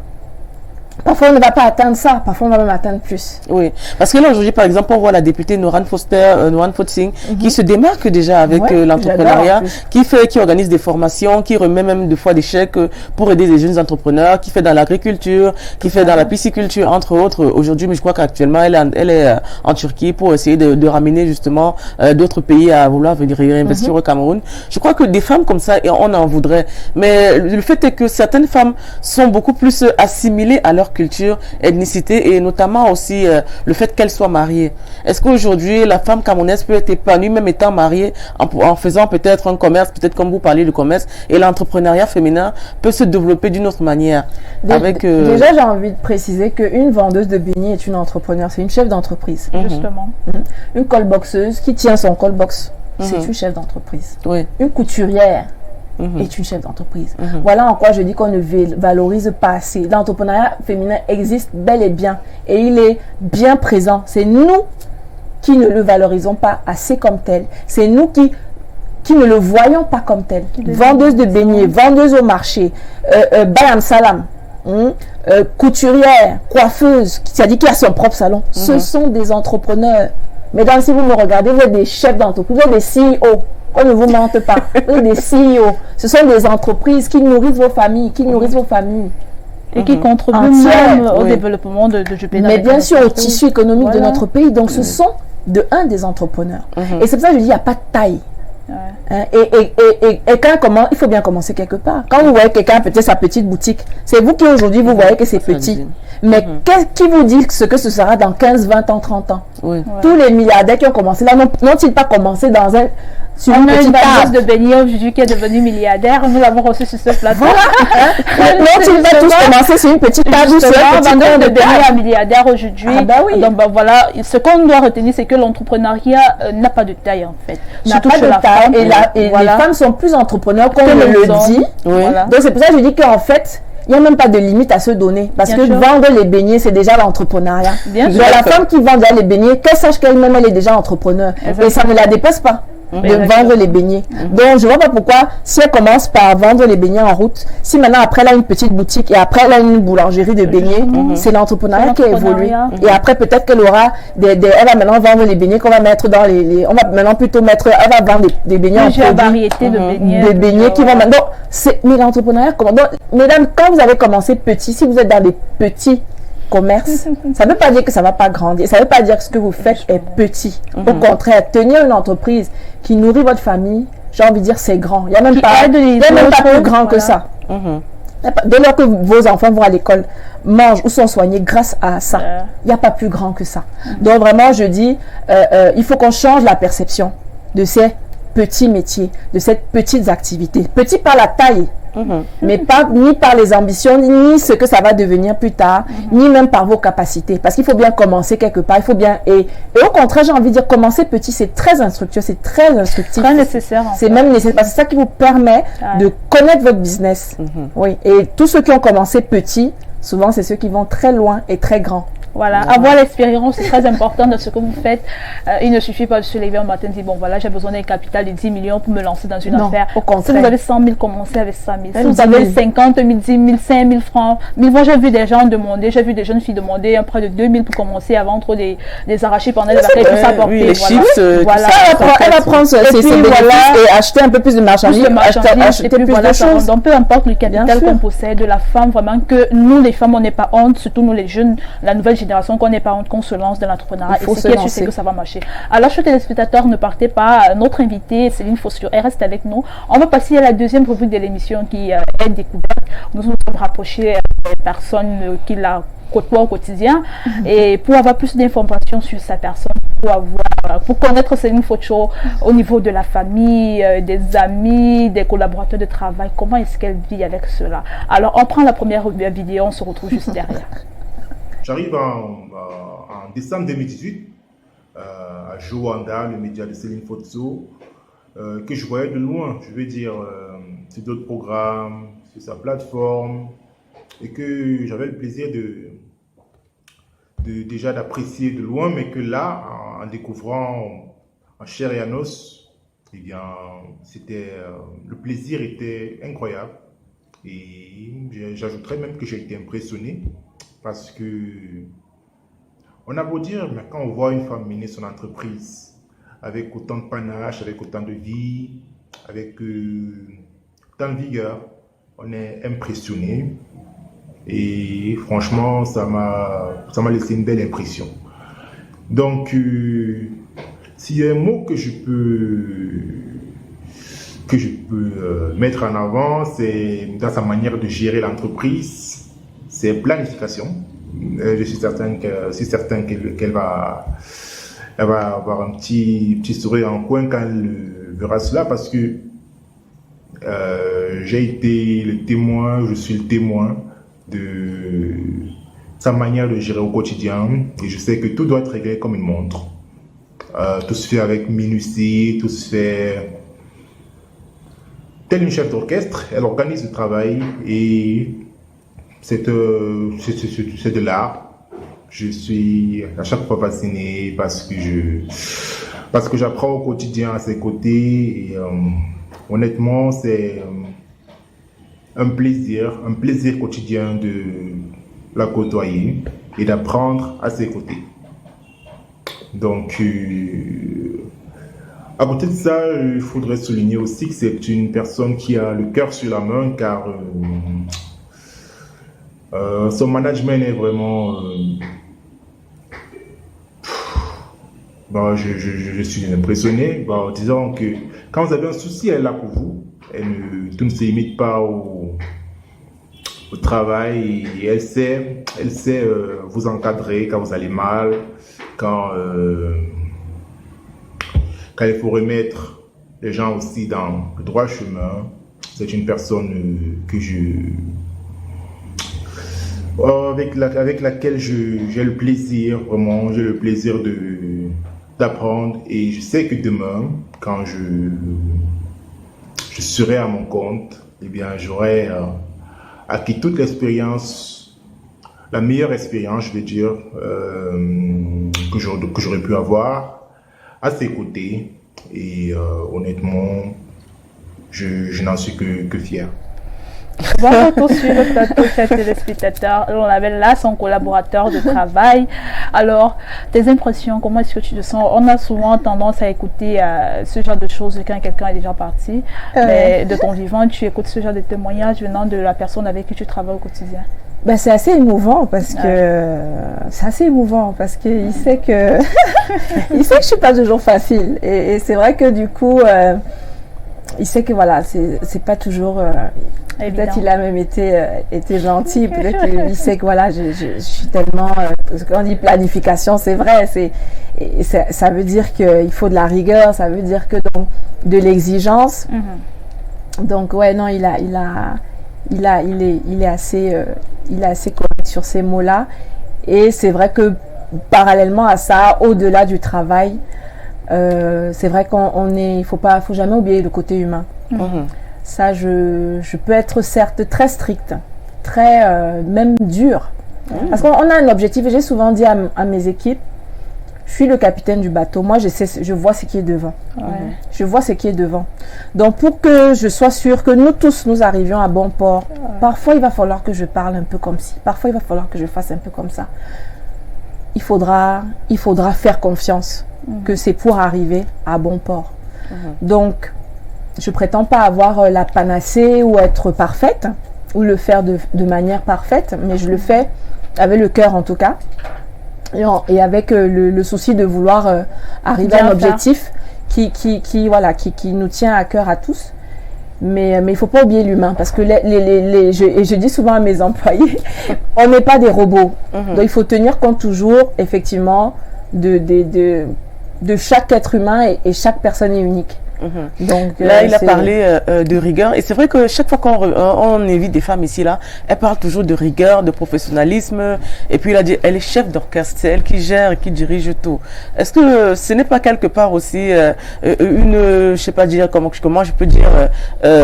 Parfois, on ne va pas atteindre ça. Parfois, on va même atteindre plus. Oui, parce que là, aujourd'hui, par exemple, on voit la députée Noran Fotsing, qui se démarque déjà avec l'entrepreneuriat, qui organise des formations, qui remet même des fois des chèques pour aider les jeunes entrepreneurs, qui fait dans l'agriculture, qui fait dans la pisciculture, entre autres. Aujourd'hui, mais je crois qu'actuellement, elle est en Turquie pour essayer de ramener justement d'autres pays à vouloir venir réinvestir au Cameroun. Je crois que des femmes comme ça, et on en voudrait. Mais le fait est que certaines femmes sont beaucoup plus assimilées à leur culture, ethnicité et notamment aussi le fait qu'elle soit mariée. Est-ce qu'aujourd'hui la femme camerounaise peut être épanouie même étant mariée en faisant peut-être un commerce, peut-être comme vous parlez de commerce, et l'entrepreneuriat féminin peut se développer d'une autre manière Déjà, j'ai envie de préciser qu'une vendeuse de beignets est une entrepreneur, c'est une chef d'entreprise. Justement. Une callboxeuse qui tient son callbox, c'est une chef d'entreprise. Oui. Une couturière est une chef d'entreprise. Voilà en quoi je dis qu'on ne valorise pas assez. L'entrepreneuriat féminin existe bel et bien et il est bien présent. C'est nous qui ne le valorisons pas assez comme tel. C'est nous qui ne le voyons pas comme tel. Vendeuse de beignets, vendeuse au marché, bayam salam, couturière, coiffeuse, c'est-à-dire qui a son propre salon. Ce sont des entrepreneurs. Mesdames, si vous me regardez, vous êtes des chefs d'entreprise, vous êtes des CEO. On ne vous mente pas. Vous êtes des CEO. Ce sont des entreprises qui nourrissent vos familles, Et qui contribuent même au développement de Jupiter. Mais bien sûr, au tissu économique de notre pays. Donc, ce sont des entrepreneurs. Et c'est pour ça que je dis, il n'y a pas de taille. Et quand comment, il faut bien commencer quelque part. Quand vous voyez quelqu'un peut-être sa petite boutique, c'est vous qui aujourd'hui vous voyez que c'est petit. Mais qui vous dit ce que ce sera dans 15, 20 ans, 30 ans? Tous les milliardaires qui ont commencé là n'ont-ils pas commencé dans sur une petite table de beignets aujourd'hui qui est devenu milliardaire, nous l'avons reçu sur ce plateau. N'ont-ils pas tous commencé sur une petite table ou sur un petit vendeur de beignets à milliardaire aujourd'hui? Oui. Donc voilà, ce qu'on doit retenir, c'est que l'entrepreneuriat n'a pas de taille en fait. N'a pas de taille et les femmes sont plus entrepreneurs qu'on le dit. Donc c'est pour ça que je dis qu'en fait, il n'y a même pas de limite à se donner. Parce que vendre les beignets, c'est déjà l'entrepreneuriat. Donc la femme qui vend déjà les beignets, qu'elle sache qu'elle-même, elle est déjà entrepreneur. Et ça ne la dépasse pas de vendre les beignets. Donc je ne vois pas pourquoi, si elle commence par vendre les beignets en route, si maintenant après elle a une petite boutique et après elle a une boulangerie de beignets, c'est l'entrepreneuriat qui a évolué. Et après peut-être qu'elle aura elle va maintenant vendre les beignets qu'on va mettre dans on va maintenant plutôt mettre, elle va vendre des beignets en produits. Variété de beignets. Des beignets qui vont maintenant. Mais l'entrepreneuriat, mesdames, quand vous avez commencé petit, si vous êtes dans des petits commerces, ça ne veut pas dire que ça ne va pas grandir. Ça ne veut pas dire que ce que vous faites est petit. Au contraire, tenir une entreprise qui nourrit votre famille, j'ai envie de dire c'est grand. Il n'y a même pas plus grand que ça. Dès lors que vos enfants vont à l'école, mangent ou sont soignés grâce à ça, il n'y a pas plus grand que ça. Donc vraiment, je dis, il faut qu'on change la perception de ces petits métiers, de ces petites activités. Petit par la taille, mais pas ni par les ambitions, ni ce que ça va devenir plus tard, ni même par vos capacités. Parce qu'il faut bien commencer quelque part. Il faut bien et au contraire, j'ai envie de dire commencer petit, c'est très instructueux, c'est très instructif. Très nécessaire. C'est même nécessaire parce que c'est ça qui vous permet de connaître votre business. Oui. Et tous ceux qui ont commencé petit, souvent c'est ceux qui vont très loin et très grand. Voilà, avoir l'expérience, c'est très important dans ce que vous faites. Il ne suffit pas de se lever un matin et dire, bon voilà, j'ai besoin d'un capital de 10 millions pour me lancer dans une affaire. Au contraire. Si vous avez 100 000, commencez avec 100 000. Si vous avez 50 000, 10 000, 5 000 francs. Mais moi, j'ai vu des gens demander, j'ai vu des jeunes filles demander un prêt de 2 000 pour commencer à vendre des arrachis pendant les vacances, tout ça porter. Les chips, voilà. Elle va prendre ses bénéfices et acheter un peu plus de marchandises, acheter plus de choses. Donc, peu importe le capital qu'on possède, la femme, vraiment, que nous, les femmes, on n'est pas honte, surtout nous, les jeunes, la nouvelle génération, qu'on n'est pas honte, qu'on se lance dans l'entrepreneuriat. Et ce qui est sûr, c'est que ça va marcher. Alors, chers téléspectateurs, ne partez pas. Notre invitée, Céline Fossure, elle reste avec nous. On va passer à la deuxième rubrique de l'émission qui est découverte. Nous nous sommes rapprochés des personnes qui la côtoient au quotidien. Et pour avoir plus d'informations sur sa personne, pour connaître Céline Fossure au niveau de la famille, des amis, des collaborateurs de travail, comment est-ce qu'elle vit avec cela? Alors, on prend la première vidéo, on se retrouve juste derrière. J'arrive en décembre 2018 à Joanda, le média de Céline Fossure, que je voyais de loin, je veux dire, sur d'autres programmes, sur sa plateforme, et que j'avais le plaisir déjà d'apprécier de loin, mais que là, en découvrant en chair et en os, eh bien, le plaisir était incroyable. Et j'ajouterais même que j'ai été impressionné parce que on a beau dire, mais quand on voit une femme mener son entreprise avec autant de panache, avec autant de vie, avec autant de vigueur, on est impressionné. Et franchement, ça m'a laissé une belle impression. Donc, s'il y a un mot que je peux mettre en avant, c'est dans sa manière de gérer l'entreprise, c'est planification. Je suis certain qu'elle va avoir un petit sourire en coin quand elle verra cela, parce que j'ai été le témoin, je suis le témoin de sa manière de gérer au quotidien, et je sais que tout doit être réglé comme une montre. Tout se fait avec minutie, tout se fait telle une chef d'orchestre. Elle organise le travail et c'est de l'art. Je suis à chaque fois fasciné parce que j'apprends au quotidien à ses côtés, et honnêtement c'est un plaisir quotidien de la côtoyer et d'apprendre à ses côtés. Donc, à côté de ça, il faudrait souligner aussi que c'est une personne qui a le cœur sur la main, car son management est vraiment... je suis impressionné en disant que quand vous avez un souci, elle est là pour vous. Tout ne se limite pas au travail, et elle sait vous encadrer quand vous allez mal, quand il faut remettre les gens aussi dans le droit chemin. C'est une personne avec laquelle j'ai le plaisir d'apprendre, et je sais que demain, quand je serai à mon compte, eh bien, j'aurai acquis toute l'expérience, la meilleure expérience, je vais dire, que j'aurais pu avoir à ses côtés. Et honnêtement, je n'en suis que fier. Bon retour sur le plateau, chers téléspectateurs. On avait là son collaborateur de travail. Alors, tes impressions, comment est-ce que tu te sens? On a souvent tendance à écouter ce genre de choses quand quelqu'un est déjà parti. Mais de ton vivant, tu écoutes ce genre de témoignages venant de la personne avec qui tu travailles au quotidien. Ben, c'est assez émouvant parce que il sait que je suis pas toujours facile, et c'est vrai que du coup il sait que voilà, c'est pas toujours peut-être il a même été gentil, peut-être qu'il sait que voilà, je suis tellement quand on dit planification, c'est vrai, ça veut dire qu'il faut de la rigueur, ça veut dire que donc de l'exigence. Donc ouais, non, il est assez correct sur ces mots-là, et c'est vrai que parallèlement à ça, au-delà du travail, c'est vrai il faut jamais oublier le côté humain. Ça, je peux être certes très stricte, très même dure, parce qu'on a un objectif, et j'ai souvent dit à mes équipes, je suis le capitaine du bateau, moi je vois ce qui est devant. Je vois ce qui est devant. Donc pour que je sois sûre que nous tous nous arrivions à bon port, parfois il va falloir que je parle un peu comme ci, parfois il va falloir que je fasse un peu comme ça. Il faudra faire confiance que c'est pour arriver à bon port. Donc je prétends pas avoir la panacée ou être parfaite ou le faire de manière parfaite, mais je le fais avec le cœur en tout cas. Et avec le souci de vouloir arriver à un objectif qui nous tient à cœur à tous. Mais il faut pas oublier l'humain, parce que je dis souvent à mes employés, on n'est pas des robots. Donc il faut tenir compte toujours effectivement de chaque être humain, et chaque personne est unique. Donc, là, il a parlé de rigueur, et c'est vrai que chaque fois qu'on évite des femmes ici, là, elle parle toujours de rigueur, de professionnalisme, et puis il a dit, elle est chef d'orchestre, c'est elle qui gère et qui dirige tout. Est-ce que ce n'est pas quelque part aussi je sais pas dire comment je peux dire,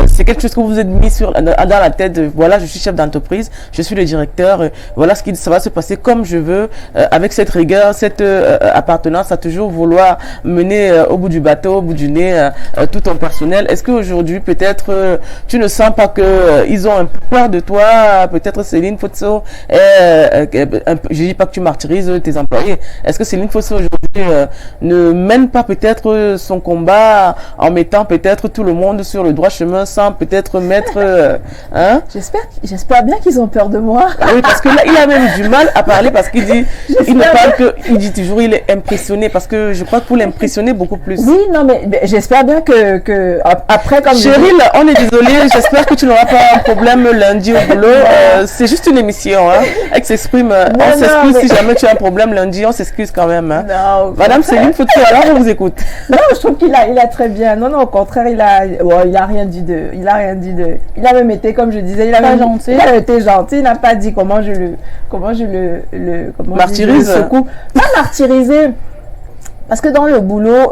c'est quelque chose que vous êtes mis dans la tête, voilà, je suis chef d'entreprise, je suis le directeur, voilà ça va se passer comme je veux, avec cette rigueur, cette appartenance à toujours vouloir mener au bout du bateau, au bout du nez, tout ton personnel. Est-ce qu'aujourd'hui, peut-être, tu ne sens pas que ils ont un peu peur de toi? Peut-être Céline Fotso, je dis pas que tu martyrises tes employés. Est-ce que Céline Fotso aujourd'hui ne mène pas peut-être son combat en mettant peut-être tout le monde sur le droit chemin sans peut-être mettre... hein? J'espère bien qu'ils ont peur de moi. Oui, parce que là, il a même du mal à parler parce qu'il dit, il ne parle que, il dit toujours, il est impressionné parce que je crois que pour l'impressionner beaucoup plus. Oui, non, mais j'espère bien que après, comme Cheryl, on est désolé, j'espère que tu n'auras pas un problème lundi au boulot. C'est juste une émission, hein. Elle s'exprime, on s'excuse si jamais tu as un problème lundi, on s'excuse quand même, hein. Non, Madame Céline Fotso, alors on vous écoute. Non, je trouve qu'il a très bien. Non, au contraire, il a rien dit de, il a même été, comme je disais, il a été gentil, il n'a pas dit comment je le martyrise. Pas martyriser. Parce que dans le boulot,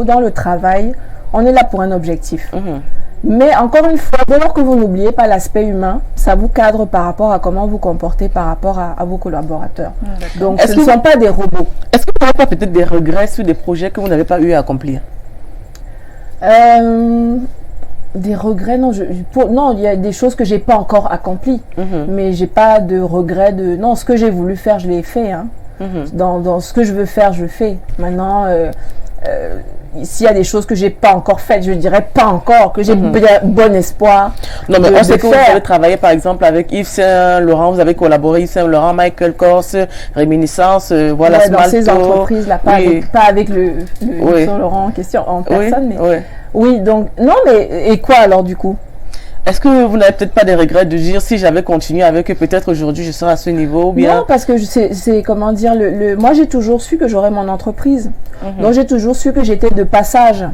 dans le travail, on est là pour un objectif. Mais encore une fois, dès lors que vous n'oubliez pas l'aspect humain, ça vous cadre par rapport à comment vous comportez par rapport à vos collaborateurs. Donc, ce ne sont pas des robots. Est-ce que vous n'avez pas peut-être des regrets sur des projets que vous n'avez pas eu à accomplir? Des regrets, non, il y a des choses que j'ai pas encore accomplies, mais j'ai pas de regrets non, ce que j'ai voulu faire, je l'ai fait, hein. Dans ce que je veux faire, je fais. Maintenant, s'il y a des choses que j'ai pas encore faites, je dirais pas encore, que j'ai bon espoir. Non, mais on sait que vous avez travaillé par exemple avec Yves Saint Laurent, vous avez collaboré Yves Saint Laurent, Michael Kors, Réminiscence, voilà, ouais, dans ces entreprises-là, pas avec le Saint Laurent en question, en personne, mais oui, donc, non, mais et quoi alors du coup? Est-ce que vous n'avez peut-être pas des regrets de dire si j'avais continué avec eux, peut-être aujourd'hui je serais à ce niveau ou bien... Non, parce que c'est comment dire, moi j'ai toujours su que j'aurais mon entreprise. Donc j'ai toujours su que j'étais de passage.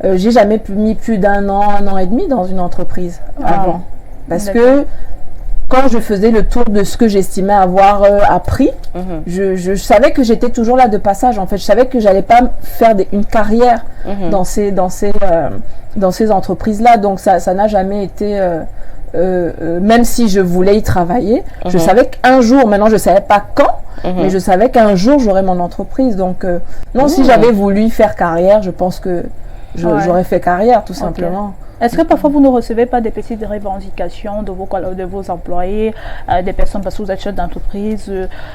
J'ai jamais mis plus d'un an et demi dans une entreprise avant. Parce que quand je faisais le tour de ce que j'estimais avoir appris, je savais que j'étais toujours là de passage. En fait, je savais que j'allais pas faire une carrière dans ces entreprises-là. Donc ça n'a jamais été, même si je voulais y travailler, je savais qu'un jour, maintenant je savais pas quand, mais je savais qu'un jour j'aurais mon entreprise. Donc non, si j'avais voulu faire carrière, je pense que j'aurais fait carrière tout simplement. Est-ce que parfois vous ne recevez pas des petites revendications de vos employés, des personnes, parce que vous êtes chef d'entreprise,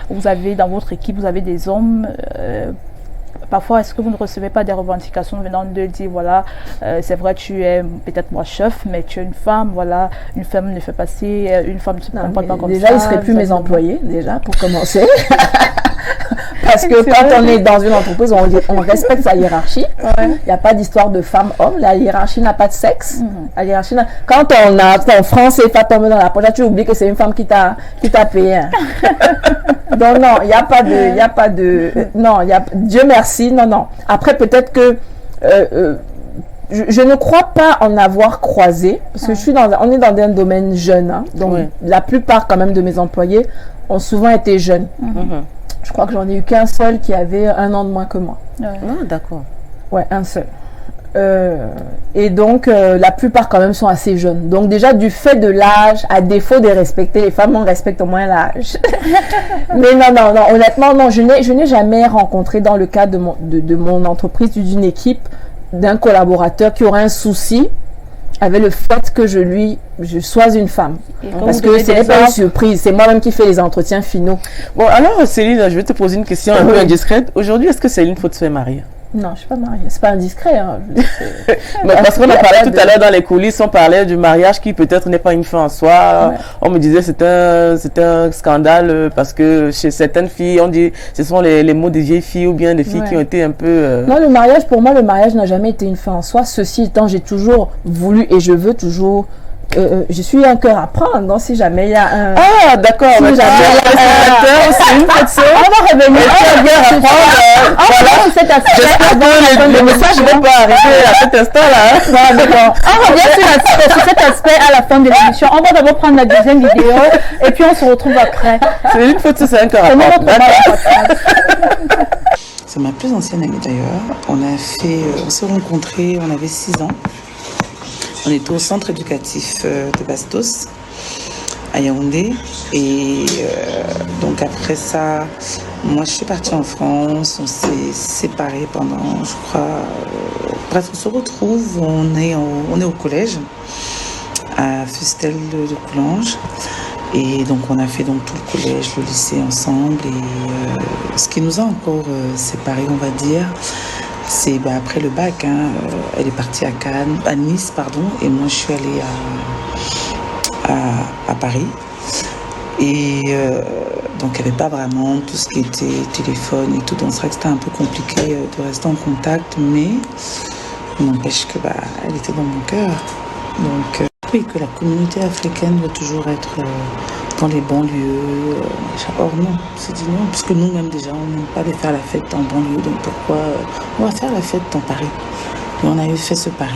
vous avez dans votre équipe, vous avez des hommes, parfois est-ce que vous ne recevez pas des revendications venant de dire voilà, c'est vrai tu es peut-être moi chef, mais tu es une femme, voilà, une femme ne fait pas ci, une femme ne se comporte pas comme ça. Déjà ils ne seraient plus mes employés, déjà pour commencer. Parce que quand on est dans une entreprise, on respecte sa hiérarchie. Il n'y a pas d'histoire de femme-homme. La hiérarchie n'a pas de sexe. La hiérarchie quand on a ton franc CFA tombé dans la poche, tu oublies que c'est une femme qui t'a payé. Donc non, il n'y a pas de, non, Dieu merci, non. Après peut-être que je ne crois pas en avoir croisé, parce que on est dans un domaine jeune, hein, donc la plupart quand même de mes employés ont souvent été jeunes. Je crois que j'en ai eu qu'un seul qui avait 1 an de moins que moi. Ah, d'accord. Ouais, un seul. Et donc, la plupart quand même sont assez jeunes. Donc déjà, du fait de l'âge, à défaut de respecter les femmes, on respecte au moins l'âge. Mais non, honnêtement, non, je n'ai jamais rencontré dans le cadre de mon entreprise, d'une équipe, d'un collaborateur qui aurait un souci avec le fait que je sois une femme. Parce que ce n'est pas une surprise, c'est moi-même qui fais les entretiens finaux. Bon, alors Céline, je vais te poser une question un peu indiscrète. Aujourd'hui, est-ce que Céline Fotso est mariée? Non, je ne suis pas mariée. C'est pas indiscret. Hein. Mais parce qu'on a parlé tout à l'heure dans les coulisses, on parlait du mariage qui peut-être n'est pas une fin en soi. On me disait c'est un scandale parce que chez certaines filles, on dit ce sont les mots des vieilles filles ou bien des filles qui ont été un peu... Non, le mariage, pour moi, le mariage n'a jamais été une fin en soi. Ceci étant, j'ai toujours voulu et je veux toujours... je suis un cœur à prendre, donc si jamais il y a un... Ah, d'accord. Si jamais il y a c'est une Fotso. On va revenir. Un cœur à prendre. Voilà. J'espère que le message ne va pas arriver à cet instant-là. D'accord. On revient sur cet aspect à la fin de l'émission. On va d'abord prendre la deuxième vidéo et puis on se retrouve après. C'est une Fotso, c'est un cœur à prendre. C'est ma plus ancienne amie d'ailleurs. On s'est rencontrés, on avait 6 ans. On était au centre éducatif de Bastos, à Yaoundé. Et donc après ça, Moi, je suis partie en France, on s'est séparés pendant, je crois... bref, on se retrouve, on est au collège, à Fustel de Coulanges. Et donc, on a fait donc, tout le collège, le lycée ensemble. Et ce qui nous a encore séparés, on va dire, c'est après le bac. Elle est partie à Nice, pardon, et moi, je suis allée à Paris. Et donc, il n'y avait pas vraiment tout ce qui était téléphone et tout. Donc, c'est vrai que c'était un peu compliqué de rester en contact, mais il n'empêche que elle était dans mon cœur. Donc, oui, que la communauté africaine doit toujours être dans les banlieues. Or non, c'est dit non, puisque nous-mêmes déjà, on n'aime pas aller faire la fête en banlieue. Donc, pourquoi on va faire la fête dans Paris? Et on a fait ce pari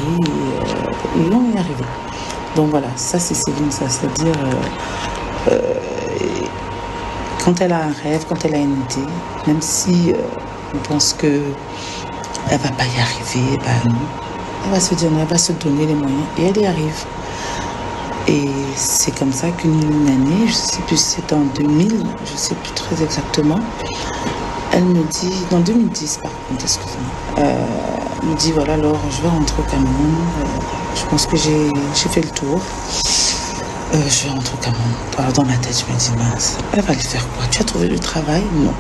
et on est arrivé. Donc, voilà, ça, c'est Céline, ça. C'est-à-dire... quand elle a un rêve, quand elle a une idée, même si on pense qu'elle ne va pas y arriver, non. Elle va se dire, elle va se donner les moyens et elle y arrive. Et c'est comme ça qu'une année, je ne sais plus si c'était en 2000, je ne sais plus très exactement, elle me dit, dans 2010 par contre, excusez-moi, elle me dit, voilà, alors je vais rentrer au Cameroun, je pense que j'ai fait le tour. Je vais rentrer au Cameroun. Alors dans ma tête, je me dis, mince, elle va aller faire quoi? Tu as trouvé du travail? Non.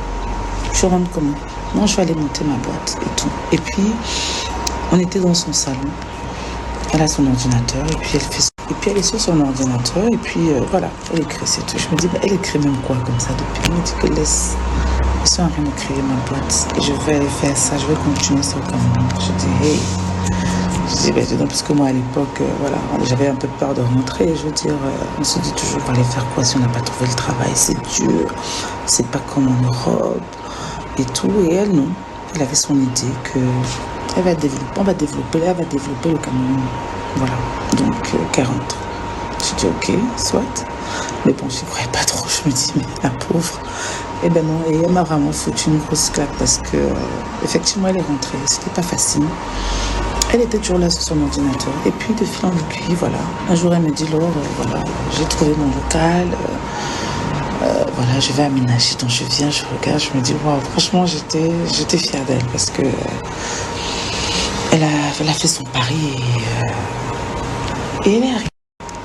Je rentre comment? Non, je vais aller monter ma boîte et tout. Et puis, on était dans son salon. Elle a son ordinateur et puis elle est sur son ordinateur et puis voilà, elle écrit, c'est tout. Je me dis, elle écrit même quoi comme ça depuis? Elle me dit que laisse en train de créer ma boîte et je vais aller faire ça, je vais continuer ça au Cameroun. Je dis, hey. Je dis, parce que moi à l'époque, voilà, j'avais un peu peur de rentrer. Je veux dire, on se dit toujours, on va aller faire quoi si on n'a pas trouvé le travail? C'est dur, c'est pas comme en Europe et tout. Et elle, non. Elle avait son idée que elle va développer le Cameroun. Voilà, donc 40. J'ai dit, ok, soit. Mais bon, je ne croyais pas trop. Je me dis, mais la pauvre. Eh ben non, et elle m'a vraiment foutu une grosse claque parce que, effectivement, elle est rentrée. C'était pas facile. Elle était toujours là sur son ordinateur. Et puis, de fil en aiguille, voilà. Un jour, elle me dit, Laure, voilà, j'ai trouvé mon local. Voilà, je vais aménager. Donc, je viens, je regarde, je me dis, waouh, franchement, j'étais fière d'elle parce que elle a fait son pari et elle est arrivée.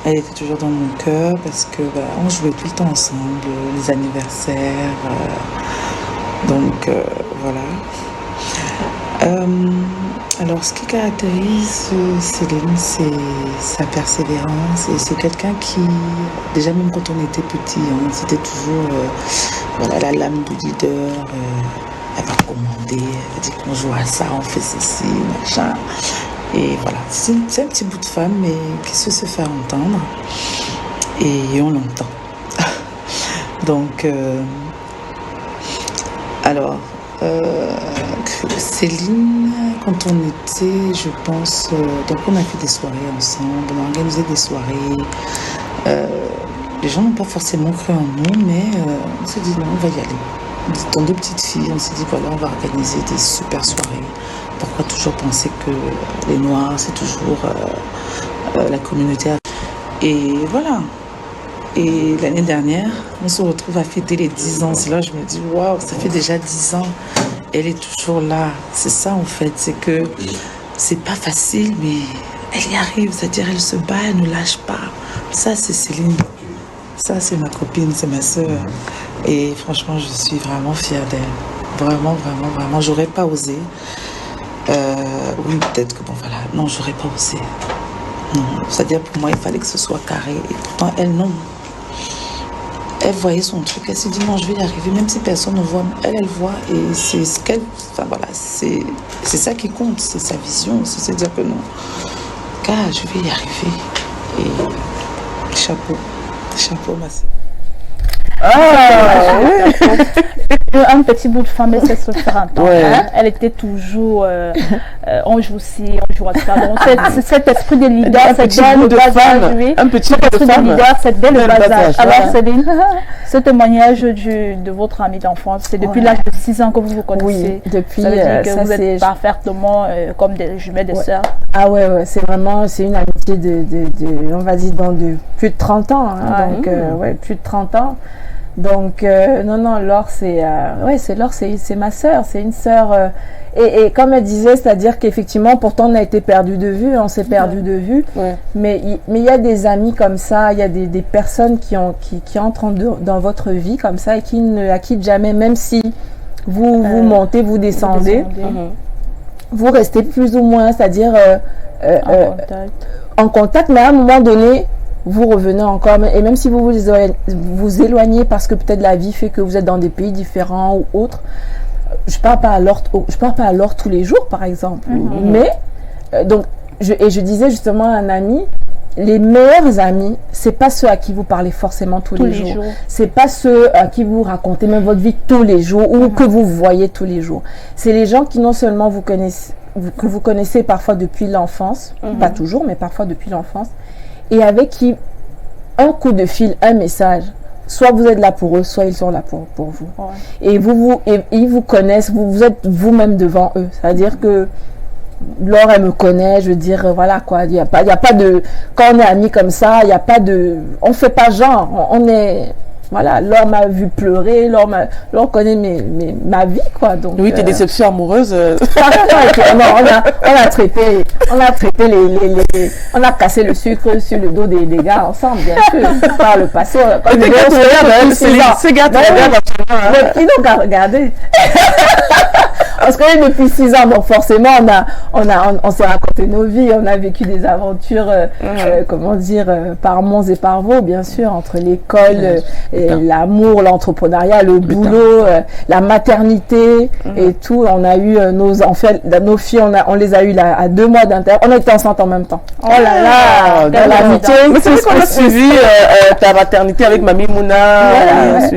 Elle était toujours dans mon cœur parce que on jouait tout le temps ensemble, les anniversaires. Donc, voilà. Alors, ce qui caractérise Céline, c'est sa persévérance et c'est quelqu'un qui, déjà même quand on était petit, c'était toujours voilà, la lame du leader. Elle va commander, elle dit qu'on joue à ça, on fait ceci, machin. Et voilà, c'est un petit bout de femme, mais qui sait se faire entendre. Et on l'entend. Donc, alors, Céline, quand on était, je pense, donc on a fait des soirées ensemble, on a organisé des soirées. Les gens n'ont pas forcément cru en nous, mais on s'est dit non, on va y aller. Dans deux petites filles, on s'est dit voilà, on va organiser des super soirées. Pourquoi toujours penser que les Noirs, c'est toujours la communauté? Et voilà. Et l'année dernière, on se retrouve à fêter les 10 ans. C'est là que je me dis, waouh, ça fait déjà 10 ans. Elle est toujours là. C'est ça, en fait. C'est que c'est pas facile, mais elle y arrive. C'est-à-dire, elle se bat, elle ne lâche pas. Ça, c'est Céline. Ça, c'est ma copine, c'est ma sœur. Et franchement, je suis vraiment fière d'elle. Vraiment, vraiment, vraiment. J'aurais pas osé. Oui, peut-être que bon, voilà. Non, j'aurais pas osé. Non. C'est-à-dire, pour moi, il fallait que ce soit carré. Et pourtant, elle, non. Elle voyait son truc. Elle s'est dit, non, je vais y arriver. Même si personne ne voit, elle voit. Et c'est ce qu'elle... Enfin, voilà. C'est ça qui compte. C'est sa vision. C'est dire que non. Car je vais y arriver. Et chapeau. Chapeau, ma sœur. Un petit bout de femme, elle sait se faire entendre. Ouais. Elle était toujours on joue ci, on joue à ça. Donc cet esprit de leader, cette belle de un petit bout de femme, leader, cette belle bel basage. Alors voilà. Céline, ce témoignage de votre amie d'enfance, c'est depuis l'âge de 6 ans que vous vous connaissez. Oui, depuis ça veut dire que ça, vous êtes parfaitement comme des jumelles, des sœurs. Ah ouais, c'est vraiment, c'est une amitié on va dire, de plus de 30 ans. Hein, donc, plus de 30 ans. Donc, non, Laure, c'est Laure, c'est ma sœur, c'est une sœur. Et comme elle disait, c'est-à-dire qu'effectivement, pourtant, on a été perdu de vue, on s'est perdu de vue. Ouais. Mais il y a des amis comme ça, il y a des personnes qui entrent dans votre vie comme ça et qui ne la quittent jamais, même si vous montez, vous descendez. Vous restez plus ou moins, c'est-à-dire en contact, mais à un moment donné, vous revenez encore, et même si vous éloignez parce que peut-être la vie fait que vous êtes dans des pays différents ou autres. Je parle pas à Laure tous les jours, par exemple. Mais donc, je disais justement à un ami, les meilleurs amis, c'est pas ceux à qui vous parlez forcément tous les jours. C'est pas ceux à qui vous racontez même votre vie tous les jours ou que vous voyez tous les jours. C'est les gens qui non seulement que vous connaissez parfois depuis l'enfance, pas toujours, mais parfois depuis l'enfance, et avec qui un coup de fil, un message, soit vous êtes là pour eux, soit ils sont là pour vous. Ouais. Et ils vous connaissent, vous êtes vous-même devant eux. C'est-à-dire que Laure, elle me connaît, je veux dire, voilà quoi, il y a pas de, quand on est amis comme ça, il y a pas de, on fait pas genre, on est, voilà, Laure m'a vu pleurer, Laure connaît ma vie, quoi. Donc, oui, tes déceptions amoureuses. On a traité on a cassé le sucre sur le dos des gars ensemble, bien sûr, par le passé. Ces gars, qui n'ont qu'à regarder. Parce que depuis 6 ans, donc forcément, on s'est raconté nos vies, on a vécu des aventures, comment dire, par monts et par vaux, bien sûr, entre l'école, l'amour, l'entrepreneuriat, le boulot, la maternité et tout. On a eu nos filles, on les a eu là à 2 mois d'inter. On était enceintes en même temps. Oh là là, l'amitié. Mais c'est qu'on a suivi ta maternité avec Mamie Mouna.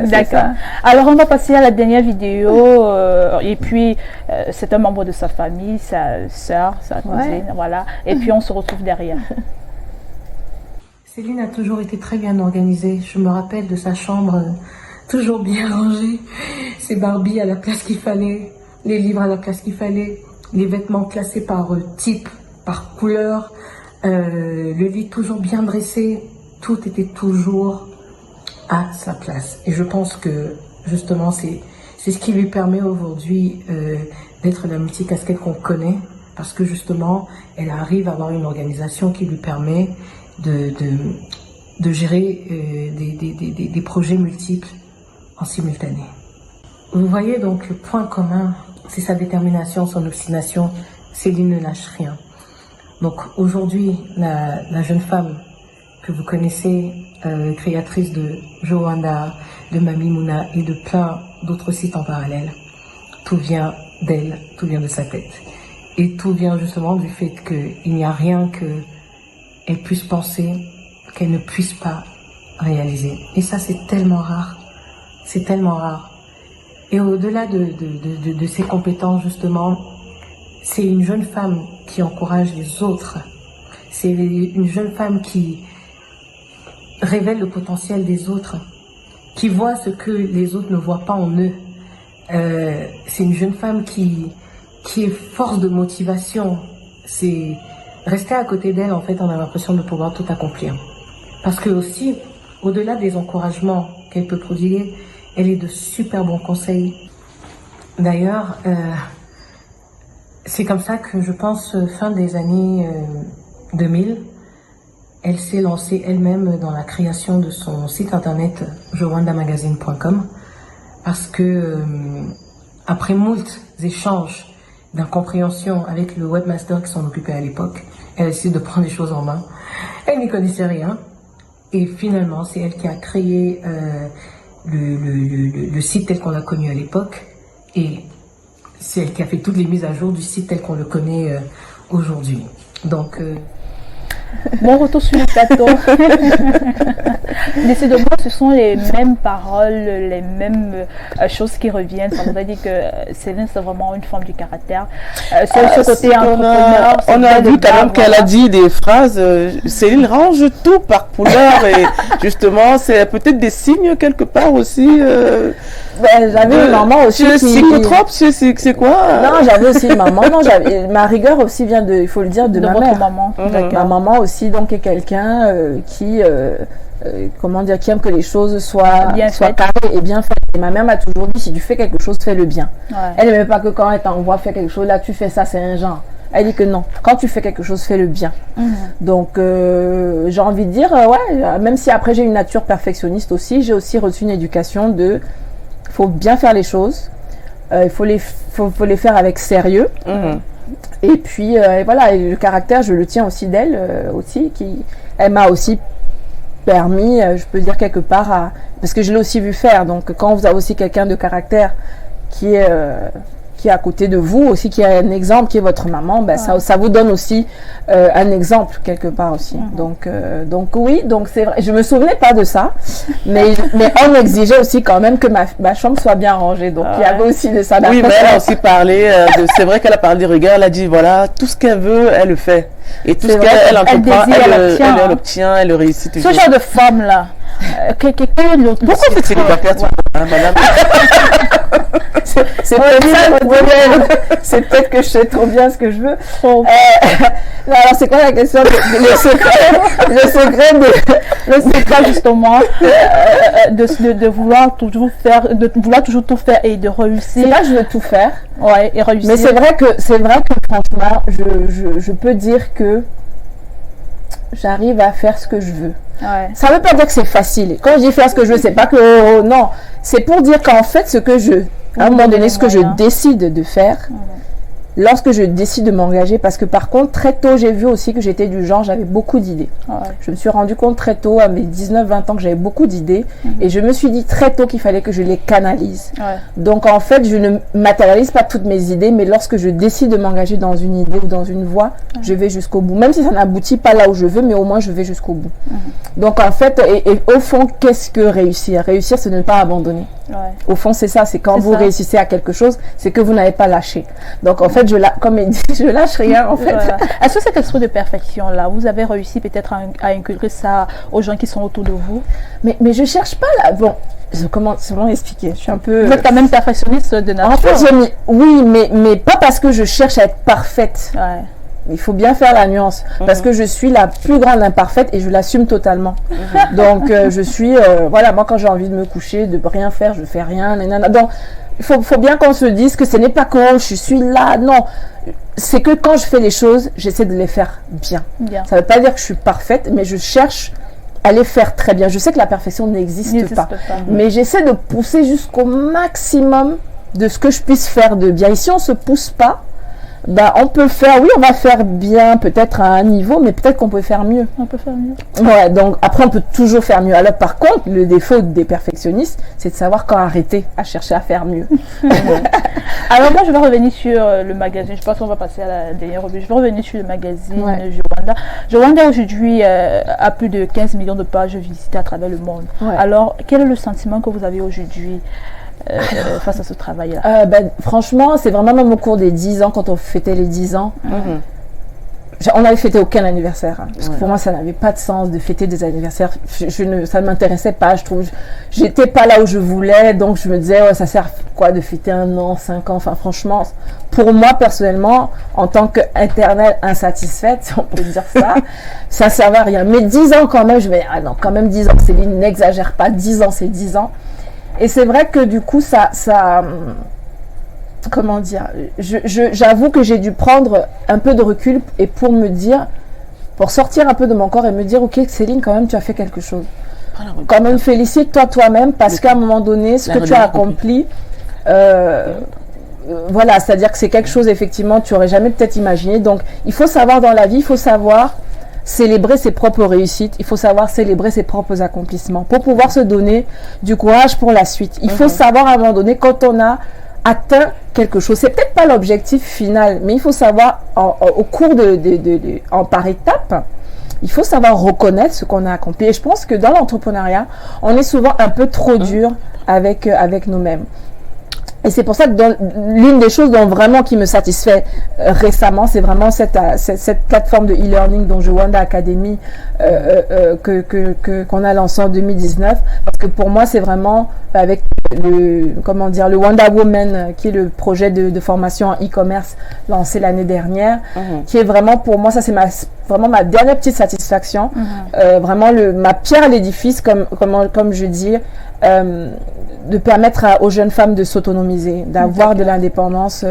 D'accord. Alors, on va passer à la dernière vidéo. Et puis, c'est un membre de sa famille, sa sœur, sa cousine, voilà. Et puis, on se retrouve derrière. Céline a toujours été très bien organisée. Je me rappelle de sa chambre toujours bien rangée. Ses Barbies à la place qu'il fallait, les livres à la place qu'il fallait, les vêtements classés par type, par couleur, le lit toujours bien dressé. Tout était toujours à sa place. Et je pense que, justement, c'est ce qui lui permet aujourd'hui d'être la multicasquette qu'on connaît, parce que justement, elle arrive à avoir une organisation qui lui permet de gérer des projets multiples en simultané. Vous voyez donc le point commun, c'est sa détermination, son obstination. Céline ne lâche rien. Donc aujourd'hui, la jeune femme que vous connaissez, créatrice de Joanda, de Mamie Mouna et de plein d'autres sites en parallèle, tout vient d'elle, tout vient de sa tête. Et tout vient justement du fait qu'il n'y a rien qu'elle puisse penser, qu'elle ne puisse pas réaliser. Et ça, c'est tellement rare. C'est tellement rare. Et au-delà de ses compétences, justement, c'est une jeune femme qui encourage les autres. C'est une jeune femme qui révèle le potentiel des autres, qui voit ce que les autres ne voient pas en eux. C'est une jeune femme qui est force de motivation. C'est rester à côté d'elle, en fait, on a l'impression de pouvoir tout accomplir. Parce que aussi, au-delà des encouragements qu'elle peut prodiguer, elle est de super bons conseils. D'ailleurs, c'est comme ça que je pense, fin des années 2000, elle s'est lancée elle-même dans la création de son site internet jowandamagazine.com, parce que après moult échanges d'incompréhension avec le webmaster qui s'en occupait à l'époque, elle a décidé de prendre les choses en main. Elle n'y connaissait rien et finalement c'est elle qui a créé le site tel qu'on l'a connu à l'époque, et c'est elle qui a fait toutes les mises à jour du site tel qu'on le connaît aujourd'hui. Donc Bon retour sur le plateau. Décidément, ce sont les mêmes paroles, les mêmes choses qui reviennent. Ça voudrait dire que Céline, c'est vraiment une forme du caractère. Ce côté entrepreneur. On a vu quand même qu'elle a dit des phrases. Céline range tout par couleur et justement, c'est peut-être des signes quelque part aussi. J'avais une maman aussi. Psychotrope, c'est quoi? Non, j'avais aussi une maman. Non, ma rigueur aussi vient de, il faut le dire, de ma mère. Maman. Ma maman aussi, donc, est quelqu'un qui comment dire, qui aime que les choses soient faites. carrées et bien faites. Et ma mère m'a toujours dit, si tu fais quelque chose, fais-le bien. Ouais. Elle n'aimait pas que quand elle t'envoie faire quelque chose, là tu fais ça, c'est un genre. Elle dit que non, quand tu fais quelque chose, fais-le bien. Donc j'ai envie de dire, ouais, même si après j'ai une nature perfectionniste aussi, j'ai aussi reçu une éducation de, faut bien faire les choses, il faut les faire avec sérieux. Et puis voilà, et le caractère, je le tiens aussi d'elle aussi, elle m'a aussi permis, je peux dire quelque part, parce que je l'ai aussi vu faire. Donc quand vous avez aussi quelqu'un de caractère qui est à côté de vous aussi, qui a un exemple, qui est votre maman, ben ça vous donne aussi un exemple quelque part aussi. Donc oui, donc c'est vrai. Je me souvenais pas de ça, mais on exigeait aussi quand même que ma chambre soit bien rangée. Donc il y avait aussi de ça. Oui, mais elle a aussi parlé, c'est vrai qu'elle a parlé des regards, elle a dit voilà, tout ce qu'elle veut, elle le fait. Et tout ce qu'elle entreprend, elle l'obtient, elle le réussit toujours. Ce genre de femme là. Pourquoi vous êtes célibataire, toi, madame? C'est peut-être que je sais trop bien ce que je veux. Alors c'est quoi la question? Le secret justement de vouloir toujours tout faire et de réussir. C'est pas que je veux tout faire. Ouais, et réussir. Mais c'est vrai que franchement, je peux dire que j'arrive à faire ce que je veux. Ouais. Ça veut pas dire que c'est facile. Quand je dis faire ce que je veux, c'est pas que non, c'est pour dire qu'en fait ce que à un moment donné, ce que je décide de faire, lorsque je décide de m'engager, parce que par contre, très tôt, j'ai vu aussi que j'étais du genre, j'avais beaucoup d'idées. Je me suis rendu compte très tôt, à mes 19-20 ans, que j'avais beaucoup d'idées, et je me suis dit très tôt qu'il fallait que je les canalise. Donc en fait, je ne matérialise pas toutes mes idées, mais lorsque je décide de m'engager dans une idée ou dans une voie, je vais jusqu'au bout. Même si ça n'aboutit pas là où je veux, mais au moins je vais jusqu'au bout. Donc en fait, et au fond, qu'est-ce que réussir? Réussir, c'est de ne pas abandonner. Au fond, c'est ça, c'est quand vous réussissez à quelque chose, c'est que vous n'avez pas lâché. Donc en fait, comme il dit, je lâche rien en fait. Voilà. Est-ce que cet esprit de perfection là, vous avez réussi peut-être à inculquer ça aux gens qui sont autour de vous? Mais je cherche pas là. Bon, comment expliquer? Je suis un peu. Vous êtes quand même perfectionniste de nature. En fait, oui, mais pas parce que je cherche à être parfaite. Il faut bien faire la nuance, parce que je suis la plus grande imparfaite et je l'assume totalement. Donc je suis, voilà, moi quand j'ai envie de me coucher, de rien faire, je fais rien. Donc il faut bien qu'on se dise que ce n'est pas que je suis là, non. C'est que quand je fais les choses, j'essaie de les faire bien. Ça ne veut pas dire que je suis parfaite, mais je cherche à les faire très bien. Je sais que la perfection n'existe pas, mais j'essaie de pousser jusqu'au maximum de ce que je puisse faire de bien. Et si on ne se pousse pas, bah, on peut faire, oui, on va faire bien, peut-être à un niveau, mais peut-être qu'on peut faire mieux. On peut faire mieux. Ouais, donc après, on peut toujours faire mieux. Alors, par contre, le défaut des perfectionnistes, c'est de savoir quand arrêter à chercher à faire mieux. Alors, moi, je vais revenir sur le magazine. Je pense qu'on va passer à la dernière rubrique. Je vais revenir sur le magazine Jowanda. Jowanda, aujourd'hui, a plus de 15 millions de pages visitées à travers le monde. Alors, quel est le sentiment que vous avez aujourd'hui face à ce travail-là? Franchement, c'est vraiment même au cours des 10 ans, quand on fêtait les 10 ans, on n'avait fêté aucun anniversaire. Parce que pour moi, ça n'avait pas de sens de fêter des anniversaires. Ça ne m'intéressait pas, je trouve. J'étais pas là où je voulais, donc je me disais, ça sert quoi de fêter 1 an, 5 ans? Enfin, franchement, pour moi, personnellement, en tant qu'internelle insatisfaite, si on peut dire ça, ça ne servait à rien. Mais 10 ans quand même, je me dis, ah non, quand même 10 ans, Céline, n'exagère pas, 10 ans, c'est 10 ans. Et c'est vrai que du coup, ça comment dire, j'avoue que j'ai dû prendre un peu de recul et pour sortir un peu de mon corps et me dire, ok Céline, quand même tu as fait quelque chose. Quand même félicite-toi toi-même parce qu'à un moment donné, ce que tu as accompli, voilà, c'est-à-dire que c'est quelque chose effectivement tu n'aurais jamais peut-être imaginé. Donc il faut savoir dans la vie, il faut savoir célébrer ses propres réussites, il faut savoir célébrer ses propres accomplissements pour pouvoir se donner du courage pour la suite. Il faut savoir à un moment donné quand on a atteint quelque chose, c'est peut-être pas l'objectif final, mais il faut savoir au cours par étapes, il faut savoir reconnaître ce qu'on a accompli. Et je pense que dans l'entrepreneuriat, on est souvent un peu trop dur avec nous-mêmes. Et c'est pour ça que l'une des choses vraiment qui me satisfait récemment, c'est vraiment cette plateforme de e-learning dont Jowanda Academy qu'on a lancée en 2019. Parce parce que pour moi, c'est vraiment avec le Wonder Woman, qui est le projet de formation en e-commerce lancé l'année dernière, qui est vraiment, pour moi, ça c'est vraiment ma dernière petite satisfaction, vraiment ma pierre à l'édifice, comme je dis, de permettre aux jeunes femmes de s'autonomiser, d'avoir de l'indépendance,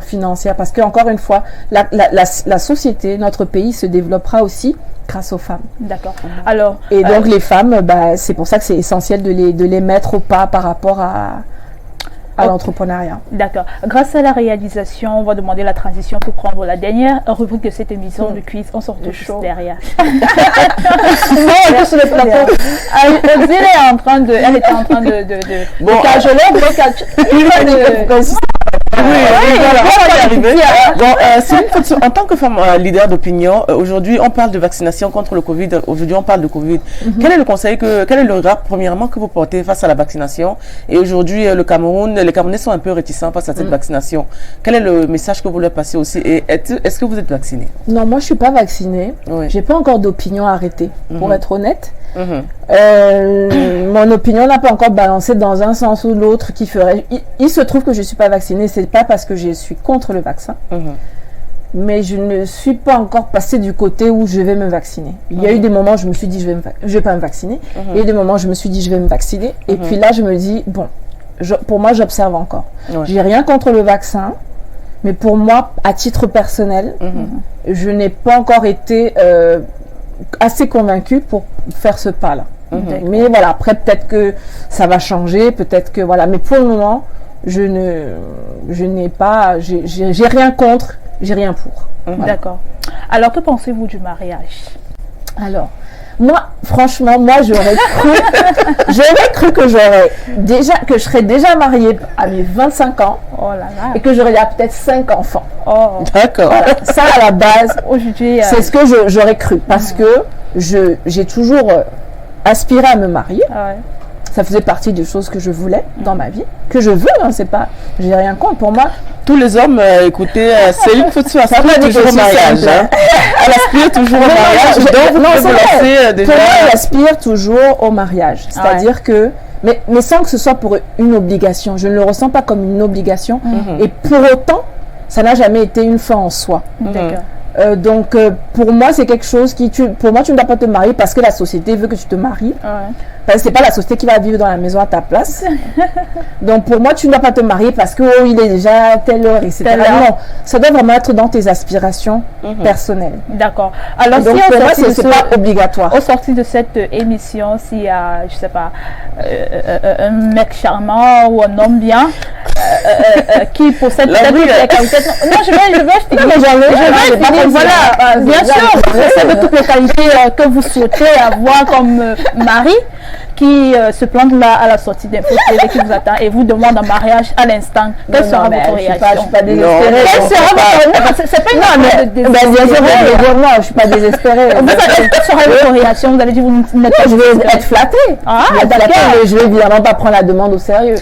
financière, parce que encore une fois, la société, notre pays se développera aussi grâce aux femmes. D'accord. Alors, et donc les femmes, c'est pour ça que c'est essentiel de les mettre au pas par rapport à l'entrepreneuriat. D'accord. Grâce à la réalisation, on va demander la transition pour prendre la dernière rubrique de cette émission de quiz. On sort de chaud derrière. Sur le plateau. Elle était en train de cajoler. En tant que femme leader d'opinion, aujourd'hui on parle de vaccination contre le Covid, aujourd'hui on parle de Covid. Quel est le conseil, quel est le regard premièrement que vous portez face à la vaccination? Et aujourd'hui les Camerounais sont un peu réticents face à cette vaccination. Quel est le message que vous leur passez aussi? Et est-ce que vous êtes vacciné? Non, moi je suis pas vaccinée. Oui. J'ai pas encore d'opinion arrêtée, pour être honnête. Mon opinion n'a pas encore balancé dans un sens ou l'autre qui ferait. Il se trouve que je suis pas vaccinée, c'est pas parce que je suis contre le vaccin, mais je ne suis pas encore passée du côté où je vais me vacciner. Il y a eu des moments où je me suis dit je vais pas me vacciner. Il y a eu des moments où je me suis dit je vais me vacciner. Et puis là je me dis bon, pour moi j'observe encore. J'ai rien contre le vaccin, mais pour moi à titre personnel, je n'ai pas encore été assez convaincue pour faire ce pas-là. Mais voilà, après peut-être que ça va changer, peut-être que voilà, mais pour le moment, je n'ai pas, j'ai rien contre, j'ai rien pour. Voilà. D'accord. Alors que pensez-vous du mariage? Alors, moi, franchement, j'aurais cru que je serais déjà mariée à mes 25 ans. Oh là là. Et que j'aurais peut-être 5 enfants. Oh. D'accord. Voilà. Ça, à la base, aujourd'hui, c'est ce que j'aurais cru. Parce que j'ai toujours aspiré à me marier. Ouais. Ça faisait partie des choses que je voulais dans ma vie. Que je veux, hein, c'est pas... J'ai rien contre. Pour moi... Tous les hommes, écoutez, Céline Fotsou aspire toujours au mariage. Elle aspire toujours au mariage. Donc, vous pouvez vous lancer déjà... Pour moi, elle aspire toujours au mariage. C'est-à-dire que... Mais sans que ce soit pour une obligation. Je ne le ressens pas comme une obligation. Et pour autant, ça n'a jamais été une fin en soi. D'accord. Donc, pour moi, c'est quelque chose pour moi, tu ne dois pas te marier parce que la société veut que tu te maries. C'est pas la société qui va vivre dans la maison à ta place. Donc, pour moi, tu ne dois pas te marier parce que il est déjà telle heure, etc. Non, ça doit vraiment être dans tes aspirations personnelles. D'accord. Alors, donc, pour moi, c'est pas obligatoire. Au sorti de cette émission, s'il y a, je sais pas, un mec charmant ou un homme bien qui possède peut-être toutes les qualités. Non, je vais voilà, bien sûr, c'est de toutes les qualités que vous souhaitez avoir comme mari, qui se plante là à la sortie d'un poste qui vous attend et vous demande en mariage à l'instant. Quelle sera votre réaction? Je suis pas désespérée. Quelle sera votre... C'est pas une non, je suis pas désespérée. Quelle sera votre réaction? Vous allez dire, vous n'êtes pas... Je vais être flattée. D'accord. Je vais évidemment pas prendre la demande au sérieux.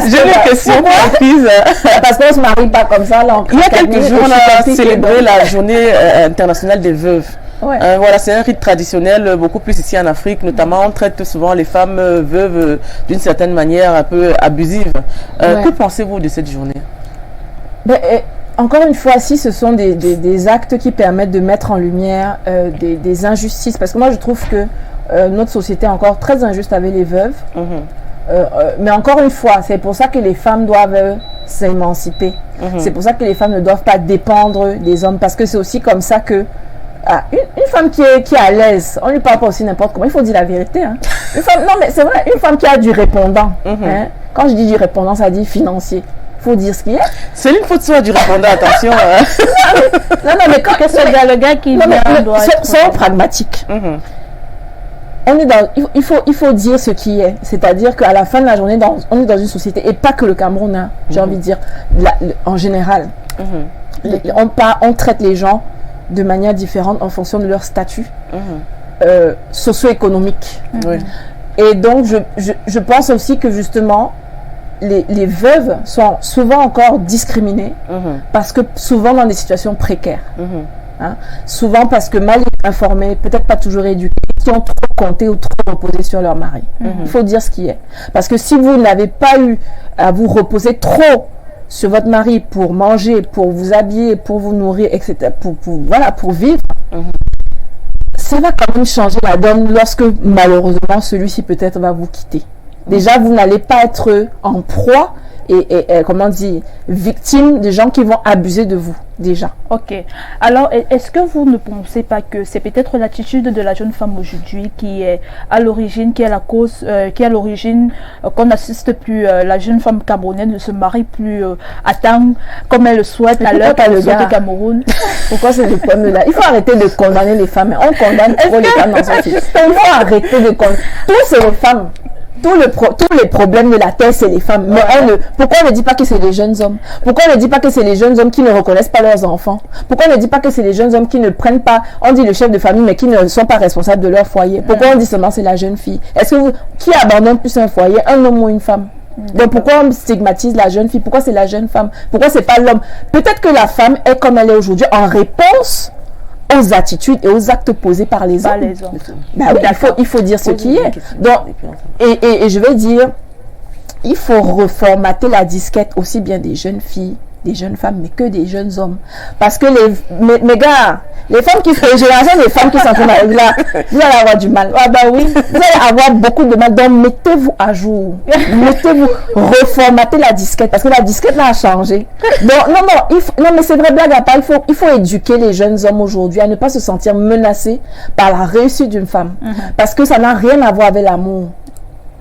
J'ai une question précise. Parce qu'on se marie pas comme ça. Là, il y a quelques jours, on a célébré la journée internationale des veuves. Voilà, c'est un rite traditionnel, beaucoup plus ici en Afrique, notamment on traite souvent les femmes veuves d'une certaine manière un peu abusive. Que pensez-vous de cette journée? Encore une fois, si ce sont des actes qui permettent de mettre en lumière des injustices, parce que moi je trouve que notre société est encore très injuste avec les veuves. Mais encore une fois, c'est pour ça que les femmes doivent s'émanciper. C'est pour ça que les femmes ne doivent pas dépendre des hommes, parce que c'est aussi comme ça que une femme qui est à l'aise, on ne lui parle pas aussi n'importe comment, il faut dire la vérité. Hein. Non mais c'est vrai, une femme qui a du répondant. Hein. Quand je dis du répondant, ça dit financier. Il faut dire ce qu'il y a. Céline Fotsou a du répondant, attention. Non, mais quand le gars qui doit soyons pragmatiques. Il faut dire ce qui est. C'est-à-dire qu'à la fin de la journée, on est dans une société, et pas que le Cameroun, hein, j'ai envie de dire, en général. On traite les gens de manière différente en fonction de leur statut socio-économique. Et donc, je pense aussi que justement, les veuves sont souvent encore discriminées parce que souvent dans des situations précaires. Hein, souvent parce que mal informés, peut-être pas toujours éduqués, qui ont trop compté ou trop reposé sur leur mari. Il faut dire ce qui est. Parce que si vous n'avez pas eu à vous reposer trop sur votre mari pour manger, pour vous habiller, pour vous nourrir, etc., pour vivre, ça va quand même changer la donne lorsque malheureusement celui-ci peut-être va vous quitter. Déjà, vous n'allez pas être en proie et comment dire, victime de gens qui vont abuser de vous, déjà. Ok. Alors, est-ce que vous ne pensez pas que c'est peut-être l'attitude de la jeune femme aujourd'hui qui est à l'origine, qui est la cause, qui est à l'origine qu'on n'assiste plus la jeune femme camerounaise ne se marie plus à temps comme elle le souhaite à l'heure qu'elle souhaite au Cameroun? Pourquoi c'est le problème là? Il faut arrêter de condamner les femmes. On condamne trop les femmes dans son film. Il faut arrêter de condamner. Tous c'est les femmes. Tous les problèmes de la terre, c'est les femmes. Mais pourquoi on ne dit pas que c'est les jeunes hommes? Pourquoi on ne dit pas que c'est les jeunes hommes qui ne reconnaissent pas leurs enfants? Pourquoi on ne dit pas que c'est les jeunes hommes qui ne prennent pas, on dit le chef de famille, mais qui ne sont pas responsables de leur foyer? Pourquoi on dit seulement c'est la jeune fille? Qui abandonne plus un foyer, un homme ou une femme? Donc pourquoi on stigmatise la jeune fille? Pourquoi c'est la jeune femme? Pourquoi c'est pas l'homme? Peut-être que la femme est comme elle est aujourd'hui en réponse aux attitudes et aux actes posés par les hommes. Ben oui, il faut dire ce qui est. Donc, et je vais dire, il faut reformater la disquette aussi bien des jeunes filles, des jeunes femmes, mais que des jeunes hommes. Parce que mes gars, les femmes qui font les générations des femmes qui sont en train de là, vous allez avoir du mal. Ah bah oui, vous allez avoir beaucoup de mal. Donc mettez-vous à jour. Mettez-vous, reformatez la disquette. Parce que la disquette là a changé. Donc non mais c'est vrai, blague à part, il faut éduquer les jeunes hommes aujourd'hui à ne pas se sentir menacés par la réussite d'une femme. Parce que ça n'a rien à voir avec l'amour.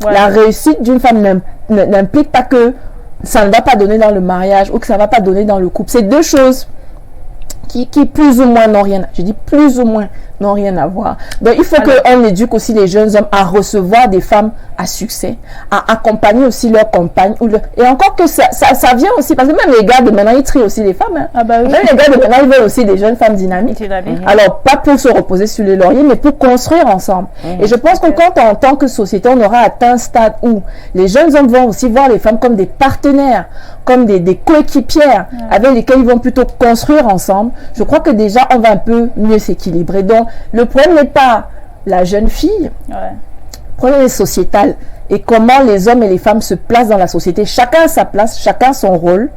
La réussite d'une femme n'implique pas que ça ne va pas donner dans le mariage ou que ça ne va pas donner dans le couple. C'est deux choses qui plus ou moins n'ont rien, je dis plus ou moins n'ont rien à voir. Donc il faut qu'on éduque aussi les jeunes hommes à recevoir des femmes à succès, à accompagner aussi leurs compagnes. Et encore que ça vient aussi, parce que même les gars de maintenant, ils trient aussi les femmes. Hein. Ah bah oui. Même les gars de maintenant, ils veulent aussi des jeunes femmes dynamiques. Alors, pas pour se reposer sur les lauriers, mais pour construire ensemble. Et je pense que quand, en tant que société, on aura atteint un stade où les jeunes hommes vont aussi voir les femmes comme des partenaires, comme des coéquipières avec lesquelles ils vont plutôt construire ensemble, je crois que déjà, on va un peu mieux s'équilibrer. Donc, le problème n'est pas la jeune fille, le problème est sociétal. Et comment les hommes et les femmes se placent dans la société. Chacun a sa place, chacun son rôle.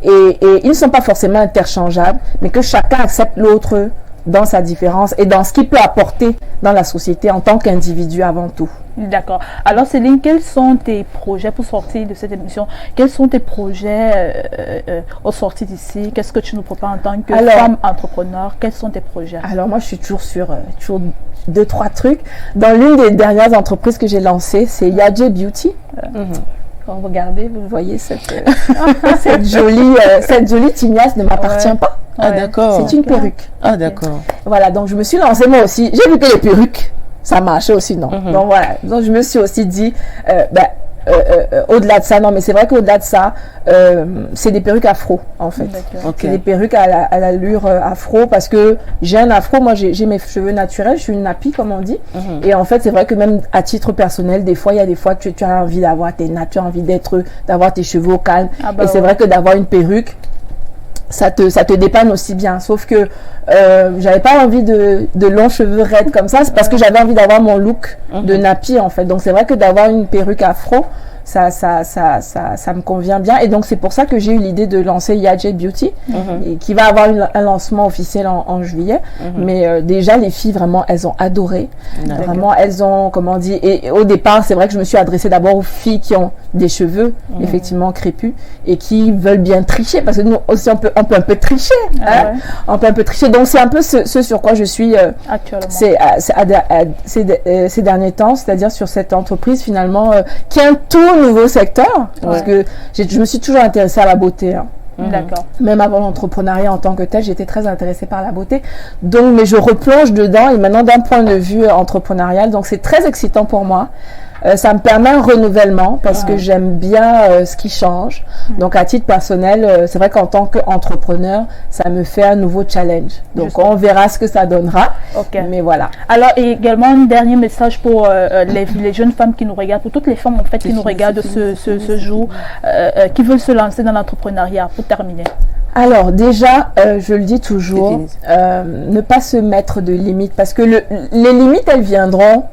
Et ils ne sont pas forcément interchangeables, mais que chacun accepte l'autre dans sa différence et dans ce qu'il peut apporter dans la société en tant qu'individu avant tout. D'accord. Alors Céline, quels sont tes projets pour sortir de cette émission? Quels sont tes projets au sortir d'ici? Qu'est-ce que tu nous prépares en tant que femme entrepreneur? Quels sont tes projets? Alors moi, je suis toujours sur toujours 2-3 trucs. Dans l'une des dernières entreprises que j'ai lancées, c'est Yadje Beauty. Quand vous regardez, vous voyez cette jolie tignasse ne m'appartient pas. Ah d'accord. C'est une perruque. Ah d'accord. Voilà, donc je me suis lancée moi aussi. J'ai vu que les perruques, ça marchait aussi, non? Donc voilà, donc je me suis aussi dit, au-delà de ça, non, mais c'est vrai qu'au-delà de ça, c'est des perruques afro, en fait. C'est des perruques à l'allure afro, parce que j'ai un afro, moi j'ai mes cheveux naturels, je suis une nappie, comme on dit. Et en fait, c'est vrai que même à titre personnel, des fois, il y a des fois que tu as envie d'avoir tes nattes, tu as envie d'avoir tes cheveux au calme. Et c'est vrai que d'avoir une perruque, ça te dépanne aussi bien. Sauf que j'avais pas envie de longs cheveux raides comme ça. C'est parce que j'avais envie d'avoir mon look de nappy en fait. Donc c'est vrai que d'avoir une perruque afro, ça me convient bien. Et donc c'est pour ça que j'ai eu l'idée de lancer Yadje Beauty, et qui va avoir un lancement officiel en juillet. Mais déjà les filles vraiment elles ont adoré. Vraiment elles ont, comment dire, et au départ c'est vrai que je me suis adressée d'abord aux filles qui ont des cheveux effectivement crépus et qui veulent bien tricher, parce que nous aussi on peut un peu tricher. On peut un peu tricher. Donc c'est un peu ce sur quoi je suis actuellement. Ces derniers temps, c'est-à-dire sur cette entreprise finalement qui est un tout nouveau secteur, parce que je me suis toujours intéressée à la beauté. D'accord. Même avant l'entrepreneuriat en tant que tel, j'étais très intéressée par la beauté. Donc, mais je replonge dedans et maintenant d'un point de vue entrepreneurial. Donc, c'est très excitant pour moi. Ça me permet un renouvellement parce que j'aime bien ce qui change. Donc, à titre personnel, c'est vrai qu'en tant qu'entrepreneur, ça me fait un nouveau challenge. Donc, on verra ce que ça donnera. Mais voilà. Alors, également, un dernier message pour les jeunes femmes qui nous regardent, pour toutes les femmes en fait qui nous regardent ce jour, qui veulent se lancer dans l'entrepreneuriat, pour terminer. Alors déjà, je le dis toujours, ne pas se mettre de limites parce que les limites, elles viendront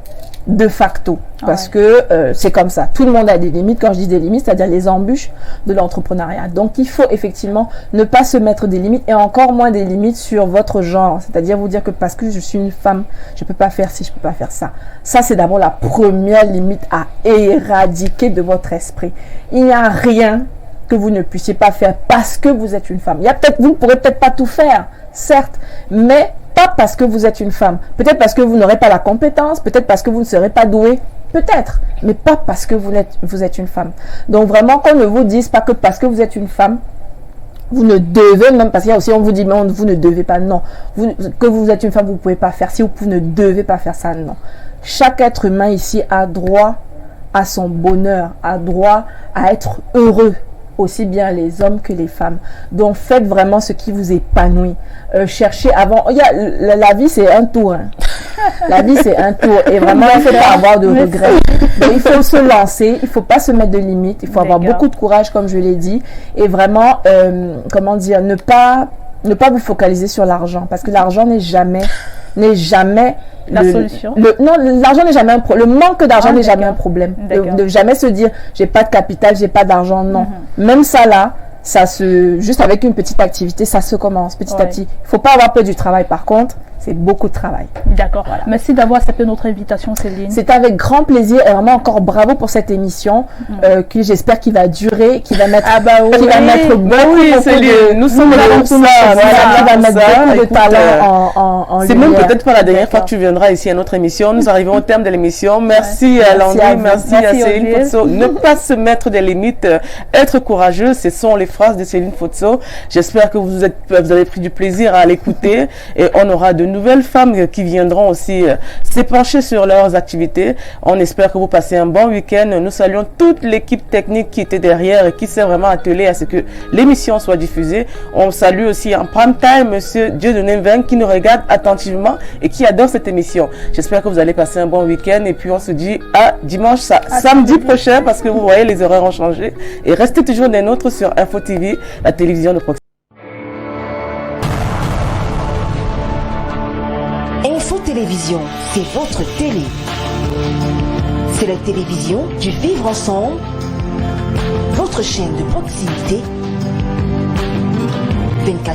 de facto parce que c'est comme ça. Tout le monde a des limites. Quand je dis des limites, c'est-à-dire les embûches de l'entrepreneuriat. Donc, il faut effectivement ne pas se mettre des limites et encore moins des limites sur votre genre. C'est-à-dire vous dire que parce que je suis une femme, je peux pas faire ci, je peux pas faire ça. Ça, c'est d'abord la première limite à éradiquer de votre esprit. Il n'y a rien que vous ne puissiez pas faire parce que vous êtes une femme. Vous ne pourrez peut-être pas tout faire, certes, mais pas parce que vous êtes une femme. Peut-être parce que vous n'aurez pas la compétence, peut-être parce que vous ne serez pas doué, peut-être, mais pas parce que vous êtes une femme. Donc vraiment, qu'on ne vous dise pas que parce que vous êtes une femme, vous ne devez, même parce qu'il y a aussi, on vous dit, mais vous ne devez pas, non. Que vous êtes une femme, vous ne pouvez pas faire ci, vous ne devez pas faire ça, non. Chaque être humain ici a droit à son bonheur, a droit à être heureux, aussi bien les hommes que les femmes. Donc faites vraiment ce qui vous épanouit. Cherchez avant. La vie c'est un tour. Hein. La vie c'est un tour et vraiment il ne faut pas avoir de regrets. Donc, il faut se lancer, il ne faut pas se mettre de limites, il faut avoir beaucoup de courage comme je l'ai dit et vraiment comment dire, ne pas vous focaliser sur l'argent parce que l'argent n'est jamais la solution. Non, l'argent n'est jamais un problème. Le manque d'argent n'est jamais un problème. De jamais se dire, j'ai pas de capital, j'ai pas d'argent. Non. Même ça là, juste avec une petite activité, ça se commence petit à petit. Il faut pas avoir peur du travail. Par contre, c'est beaucoup de travail. D'accord. Voilà. Merci d'avoir accepté notre invitation, Céline. C'est avec grand plaisir et vraiment encore bravo pour cette émission que j'espère qu'il va durer, qu'il va mettre, qu'il va mettre beaucoup nous sommes là pour ça. Qui va mettre beaucoup de talent en c'est même peut-être pas la dernière fois que tu viendras ici à notre émission. Nous arrivons au terme de l'émission. Merci à Landry, merci à Céline Fotso. Ne pas se mettre des limites, être courageux, ce sont les phrases de Céline Fotso. J'espère que vous avez pris du plaisir à l'écouter et on aura de nouvelles femmes qui viendront aussi s'épancher sur leurs activités. On espère que vous passez un bon week-end. Nous saluons toute l'équipe technique qui était derrière et qui s'est vraiment attelée à ce que l'émission soit diffusée. On salue aussi en prime time Monsieur Dieudonné Veng qui nous regarde attentivement et qui adore cette émission. J'espère que vous allez passer un bon week-end et puis on se dit à dimanche, samedi prochain parce que vous voyez les horaires ont changé et restez toujours des nôtres sur Info TV, la télévision de proximité. Info Télévision, c'est votre télé. C'est la télévision du vivre ensemble, votre chaîne de proximité. 24